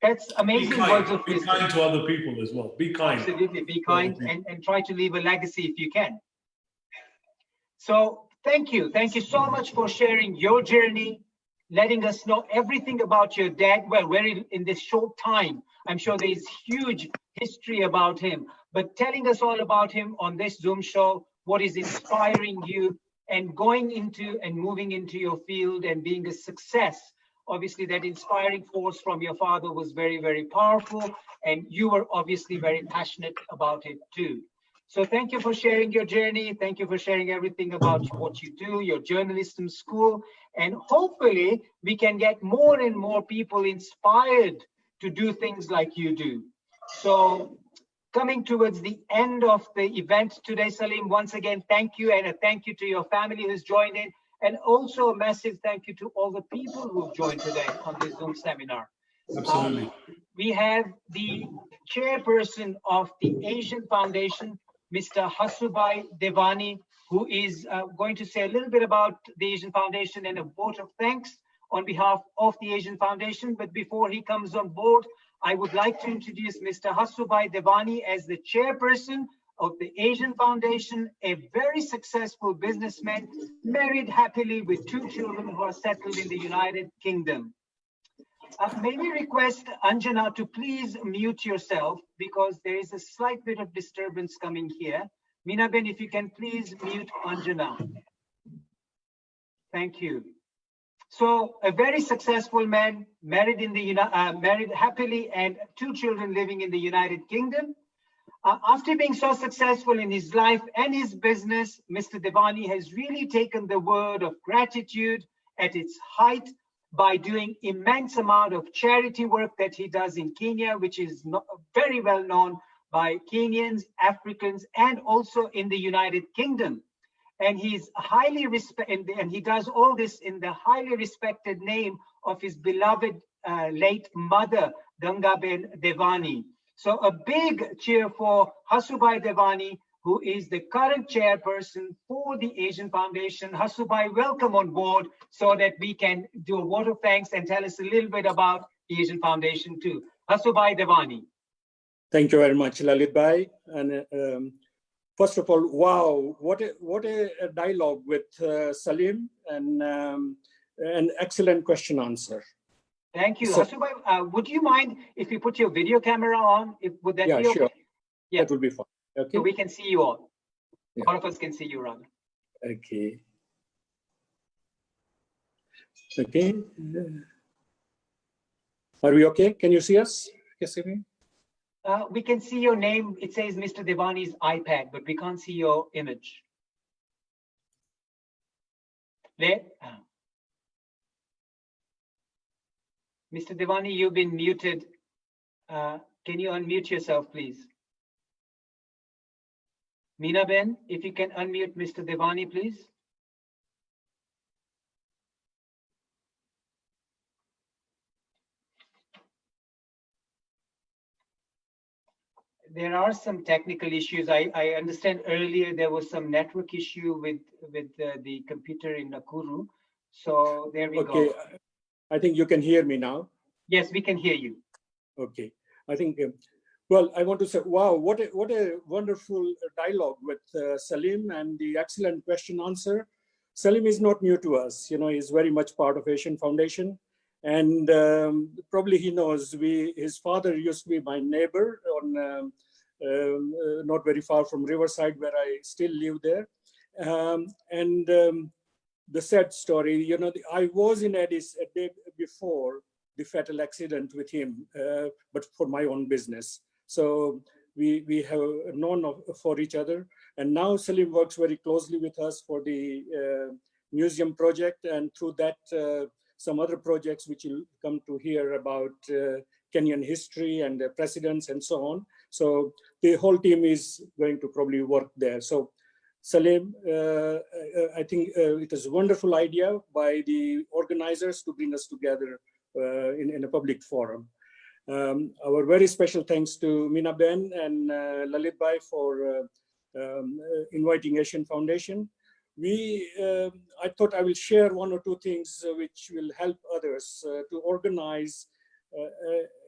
That's amazing words of wisdom. Be kind to other people as well. Be kind. Absolutely, be kind and try to leave a legacy if you can. So thank you. Thank you so much for sharing your journey, letting us know everything about your dad. Well, very in this short time, I'm sure there is huge history about him, but telling us all about him on this Zoom show, what is inspiring you and going into and moving into your field and being a success. Obviously, that inspiring force from your father was very, very powerful, and you were obviously very passionate about it too. So thank you for sharing your journey. Thank you for sharing everything about what you do, your journalism school, and hopefully we can get more and more people inspired to do things like you do. So coming towards the end of the event today, Salim, once again, thank you, and a thank you to your family who's joined in, and also a massive thank you to all the people who've joined today on this Zoom seminar. Absolutely. We have the chairperson of the Asian Foundation, Mr. Hasubai Devani, who is going to say a little bit about the Asian Foundation and a vote of thanks on behalf of the Asian Foundation. But before he comes on board, I would like to introduce Mr. Hasubai Devani as the chairperson of the Asian Foundation, a very successful businessman, married happily with 2 children who are settled in the United Kingdom. May we request Anjana to please mute yourself because there is a slight bit of disturbance coming here. Minaben, if you can please mute Anjana. Thank you. So a very successful man, married happily, and 2 children living in the United Kingdom. After being so successful in his life and his business, Mr. Devani has really taken the word of gratitude at its height by doing immense amount of charity work that he does in Kenya, which is very well known by Kenyans, Africans, and also in the United Kingdom. And he's highly respected, and he does all this in the highly respected name of his beloved late mother, Gangaben Devani. So a big cheer for Hasubai Devani, who is the current chairperson for the Asian Foundation. Hasubai, welcome on board so that we can do a vote of thanks and tell us a little bit about the Asian Foundation too. Hasubai Devani. Thank you very much, Lalit Bhai. And first of all, wow, what a dialogue with Salim, and an excellent question answer. Thank you. So, Hasubai, would you mind if you put your video camera on? Would that be okay? Sure. Yeah, that would be fine. Okay. so we can see you all. Yeah. All of us can see you, rather. Okay. Okay. Are we okay? Can you see us? Yes, We can see your name. It says Mr. Devani's iPad, but we can't see your image. There. Mr. Devani, you've been muted. Can you unmute yourself, please? Meena Ben, if you can unmute Mr. Devani, please. There are some technical issues. I understand earlier there was some network issue with the computer in Nakuru. So there we go. I think you can hear me now. Yes, we can hear you. Okay. I think, well, I want to say, wow, what a wonderful dialogue with Salim and the excellent question answer. Salim is not new to us. You know, he's very much part of Asian Foundation. And probably he knows his father used to be my neighbor on not very far from Riverside, where I still live there. The sad story, you know, I was in Addis a day before the fatal accident with him, but for my own business. So we have known for each other. And now Salim works very closely with us for the museum project, and through that, some other projects which you'll come to hear about Kenyan history and presidents and so on. So the whole team is going to probably work there. So Salim, I think it is a wonderful idea by the organizers to bring us together in a public forum. Our very special thanks to Meena Ben and Lalit Bhai for inviting Asian Foundation. I thought I will share one or two things which will help others to organize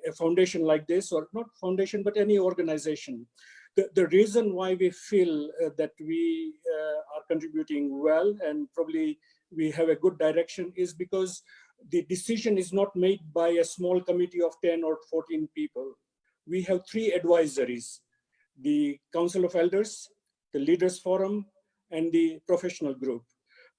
a foundation like this, or not foundation, but any organization. The reason why we feel that we are contributing well and probably we have a good direction is because the decision is not made by a small committee of 10 or 14 people. We have 3 advisories: the Council of Elders, the Leaders Forum, and the professional group.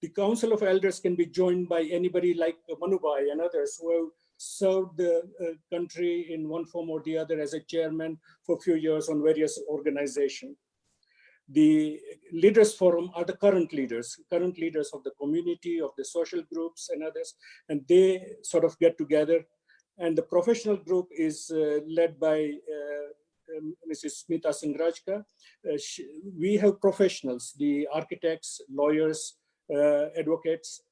The Council of Elders can be joined by anybody like Manubhai and others who have served the country in one form or the other as a chairman for a few years on various organizations. The Leaders Forum are the current leaders of the community, of the social groups and others, and they sort of get together. And the professional group is led by Mrs. Smita Singrajka. We have professionals, the architects, lawyers, advocates,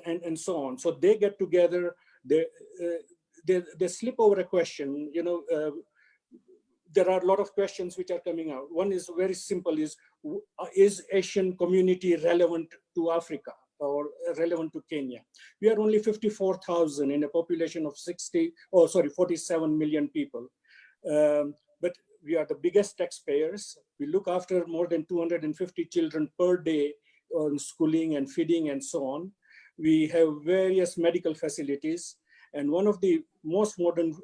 and so on. So they get together, they slip over a question. You know, there are a lot of questions which are coming out. One is very simple: is Asian community relevant to Africa or relevant to Kenya? We are only 54,000 in a population of 47 million people. But we are the biggest taxpayers. We look after more than 250 children per day on schooling and feeding and so on. We have various medical facilities. And one of the most modern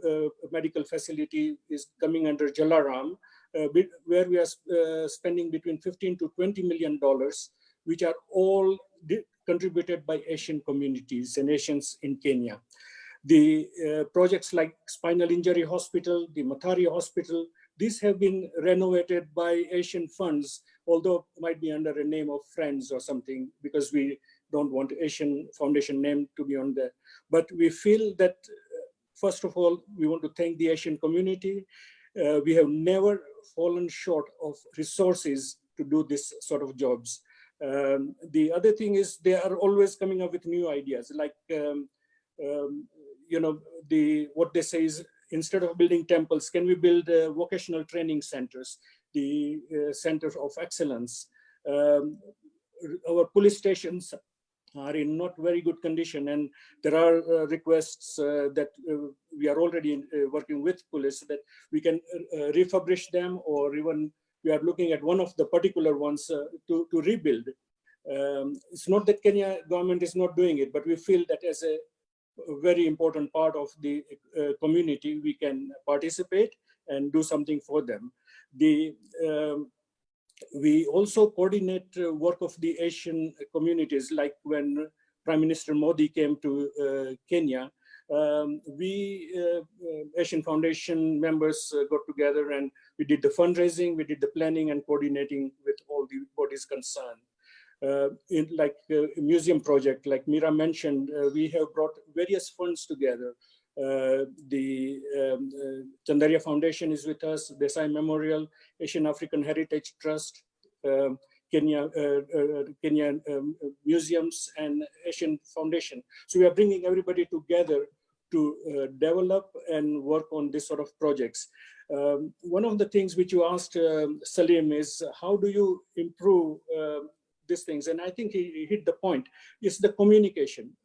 medical facility is coming under Jalaram, where we are spending between $15 to $20 million, which are all contributed by Asian communities and Asians in Kenya. The projects like Spinal Injury Hospital, the Mathari Hospital, these have been renovated by Asian funds, although it might be under a name of Friends or something, because we don't want Asian Foundation name to be on there. But we feel that, first of all, we want to thank the Asian community. We have never fallen short of resources to do this sort of jobs. The other thing is they are always coming up with new ideas, like, you know, what they say is, instead of building temples, can we build vocational training centers, the centers of excellence? Our police stations are in not very good condition, and there are requests that we are already working with police that we can refurbish them, or even we are looking at one of the particular ones to rebuild. It's not that Kenya government is not doing it, but we feel that as a very important part of the community, we can participate and do something for them. The We also coordinate work of the Asian communities, like when Prime Minister Modi came to Kenya, Asian Foundation members got together and we did the fundraising, we did the planning and coordinating with all the bodies concerned. In like a museum project, like Mira mentioned, we have brought various funds together. The Chandaria Foundation is with us, Desai Memorial, Asian African Heritage Trust, Kenyan museums, and Asian Foundation. So we are bringing everybody together to develop and work on this sort of projects. One of the things which you asked Salim is, how do you improve these things? And I think he hit the point. It's the communication.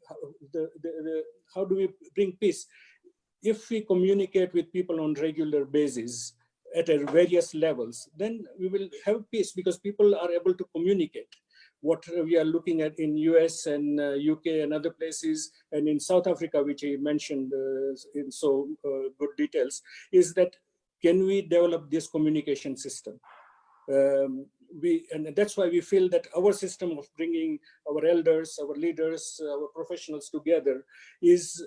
How do we bring peace? If we communicate with people on regular basis at various levels, then we will have peace because people are able to communicate. What we are looking at in US and UK and other places, and in South Africa, which he mentioned in so good details, is that can we develop this communication system? And that's why we feel that our system of bringing our elders, our leaders, our professionals together is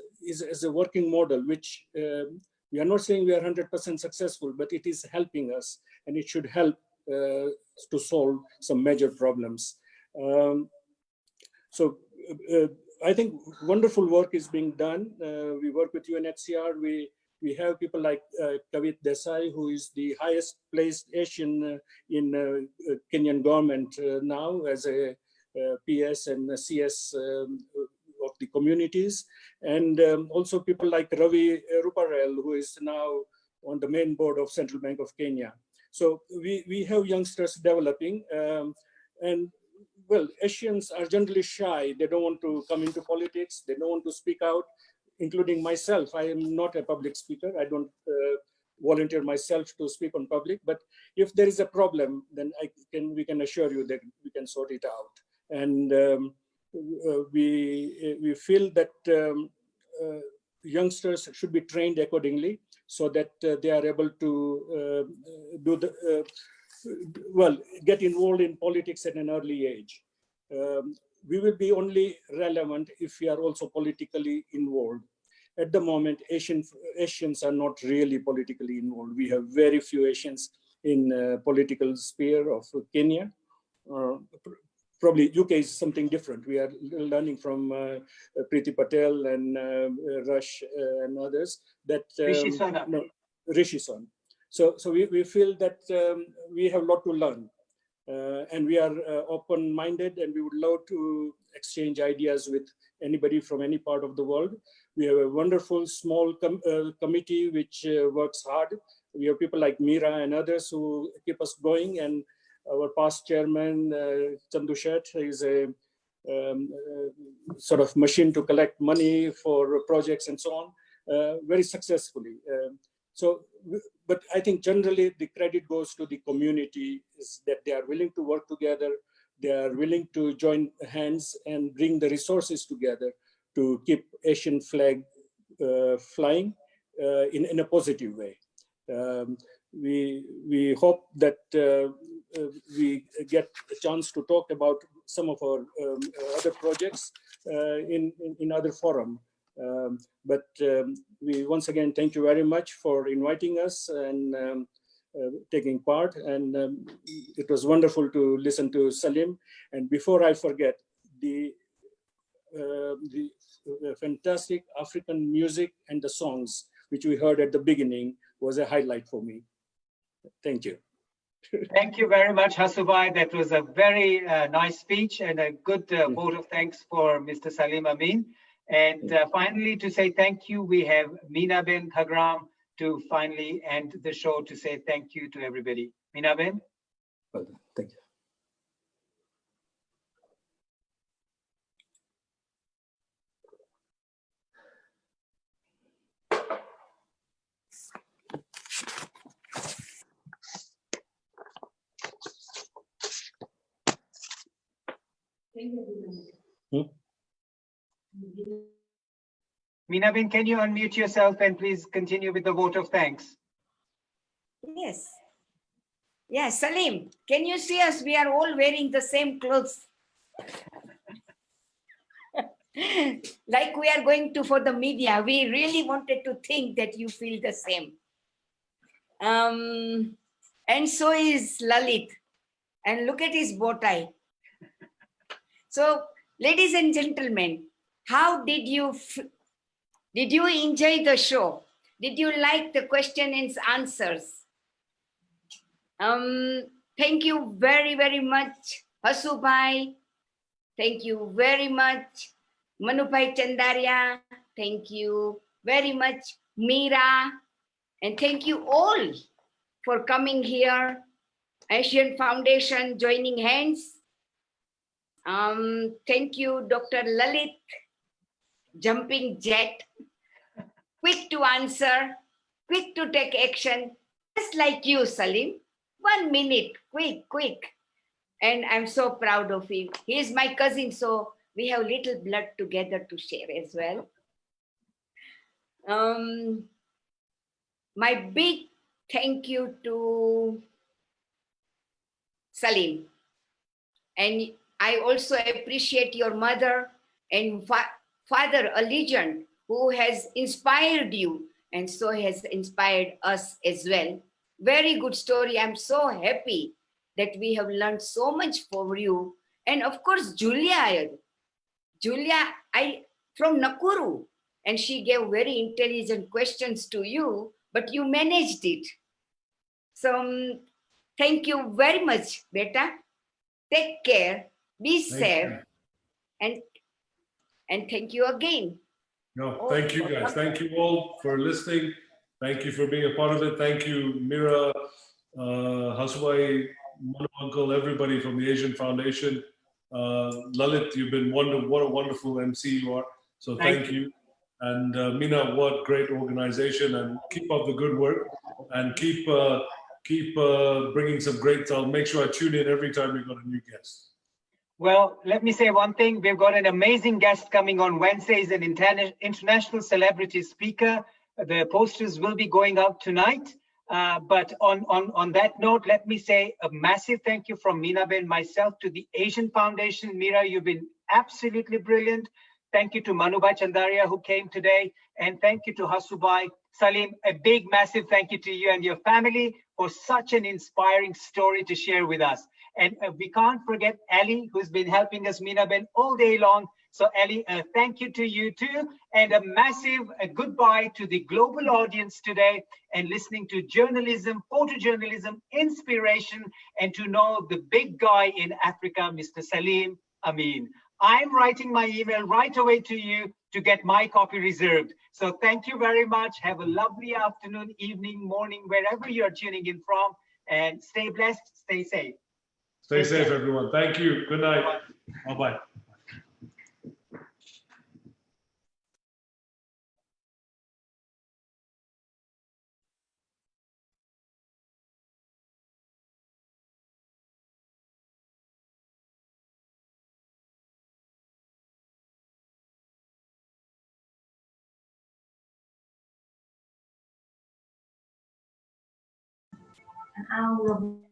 a working model, which we are not saying we are 100% successful, but it is helping us, and it should help to solve some major problems. So I think wonderful work is being done. We work with UNHCR. We have people like Kavit Desai, who is the highest placed Asian in Kenyan government now as a PS and CS of the communities. And also people like Ravi Ruparel, who is now on the main board of Central Bank of Kenya. So we have youngsters developing. And well, Asians are generally shy. They don't want to come into politics. They don't want to speak out, including myself. I am not a public speaker. I don't volunteer myself to speak on public. But if there is a problem, then we can assure you that we can sort it out. And we feel that youngsters should be trained accordingly so that they are able to get involved in politics at an early age. We will be only relevant if we are also politically involved. At the moment, Asians are not really politically involved. We have very few Asians in political sphere of Kenya. Probably UK is something different. We are learning from Priti Patel and Rush and others that Rishi Son. So we feel that we have a lot to learn, and we are open-minded, and we would love to exchange ideas with anybody from any part of the world. We have a wonderful small committee which works hard. We have people like Mira and others who keep us going, and our past chairman, Chandu Sheth, is a sort of machine to collect money for projects and so on, very successfully. But I think generally the credit goes to the community, is that they are willing to work together, they are willing to join hands and bring the resources together to keep Asian flag flying in a positive way. We hope that we get a chance to talk about some of our other projects in other forum. But we once again thank you very much for inviting us and taking part. And it was wonderful to listen to Salim. And before I forget, the fantastic African music and the songs which we heard at the beginning was a highlight for me. Thank you. Thank you very much, Hasubai. That was a very nice speech and a good vote of thanks for Mr. Salim Amin. And finally, to say thank you, we have Meena Ben Khagram to finally end the show to say thank you to everybody. Meena Ben? Well done. Thank you. Meena Ben, can you unmute yourself and please continue with the vote of thanks? Yes. Yeah, Salim, can you see us? We are all wearing the same clothes. Like we are going to for the media. We really wanted to think that you feel the same. And so is Lalit. And look at his bow tie. So, ladies and gentlemen, how did you enjoy the show? Did you like the question and answers? Thank you very, very much, Hasubhai. Thank you very much, Manubhai Chandaria. Thank you very much, Meera. And thank you all for coming here. Asian Foundation joining hands. Thank you, Dr. Lalit, jumping jet, quick to answer, quick to take action, just like you, Salim. 1 minute, quick. And I'm so proud of him. He is my cousin, so we have little blood together to share as well. My big thank you to Salim. And I also appreciate your mother and father, a legend who has inspired you and so has inspired us as well. Very good story. I'm so happy that we have learned so much from you. And of course, Julia from Nakuru, and she gave very intelligent questions to you, but you managed it. So thank you very much, Beta. Take care, be safe, and thank you again. No, thank you guys. Thank you all for listening. Thank you for being a part of it. Thank you, Meera, Haswai, Manu Uncle, everybody from the Asian Foundation. Lalit, you've been what a wonderful MC you are. So thank you. And Meena, what great organization, and keep up the good work and keep bringing some great. I'll make sure I tune in every time we've got a new guest. Well, let me say one thing. We've got an amazing guest coming on Wednesday. He's an international celebrity speaker. The posters will be going out tonight. But on that note, let me say a massive thank you from Meena Ben, myself, to the Asian Foundation. Meera, you've been absolutely brilliant. Thank you to Manubhai Chandaria, who came today. And thank you to Hasubhai. Salim, a big, massive thank you to you and your family for such an inspiring story to share with us. And we can't forget Ali, who's been helping us, Meena Ben, all day long. So Ali, thank you to you too. And a massive goodbye to the global audience today and listening to journalism, photojournalism, inspiration, and to know the big guy in Africa, Mr. Salim Amin. I'm writing my email right away to you to get my copy reserved. So thank you very much. Have a lovely afternoon, evening, morning, wherever you're tuning in from. And stay blessed, stay safe. Stay safe, everyone. Thank you. Good night. Bye-bye.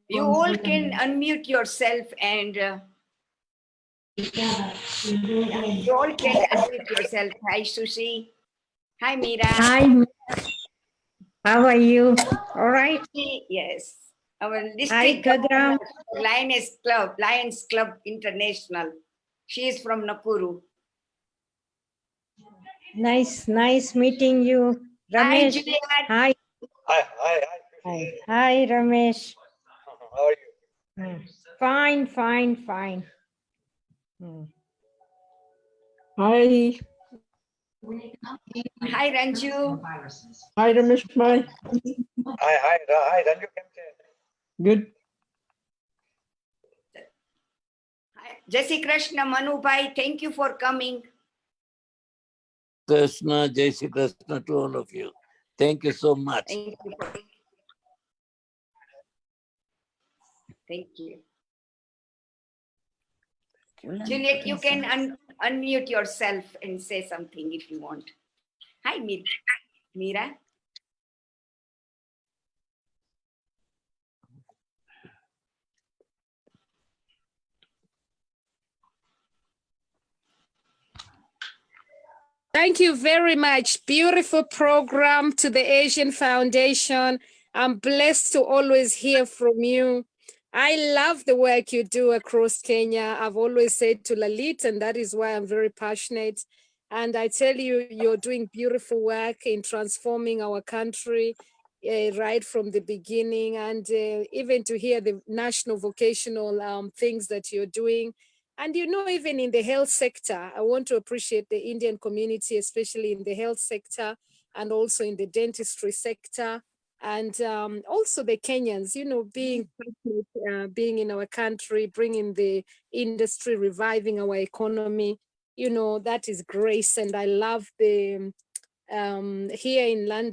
You all can unmute yourself and you all can unmute yourself. Hi, Sushi. Hi, Meera. Hi, how are you? All right. Yes. Our Hi, district Kadram. Lions Club International. She is from Nakuru. Nice meeting you. Hi, Ramesh. Juliet. Hi. Hi, Ramesh. How are you? Fine. Hi. Hi, Ranju. Hi, Ramesh. Bye. Hi, Ranju. Good. Hi. Jai Shri Krishna, Manu Bhai. Thank you for coming. Krishna, Jai Shri Krishna to all of you. Thank you so much. Thank you. Thank you. Juliet, you can unmute yourself and say something if you want. Hi, Meera. Thank you very much. Beautiful program to the Asian Foundation. I'm blessed to always hear from you. I love the work you do across Kenya. I've always said to Lalit, and that is why I'm very passionate. And I tell you, you're doing beautiful work in transforming our country right from the beginning. And even to hear the national vocational things that you're doing. And you know, even in the health sector, I want to appreciate the Indian community, especially in the health sector and also in the dentistry sector. And also the Kenyans, you know, being in our country, bringing the industry, reviving our economy, you know, that is grace. And I love the here in London.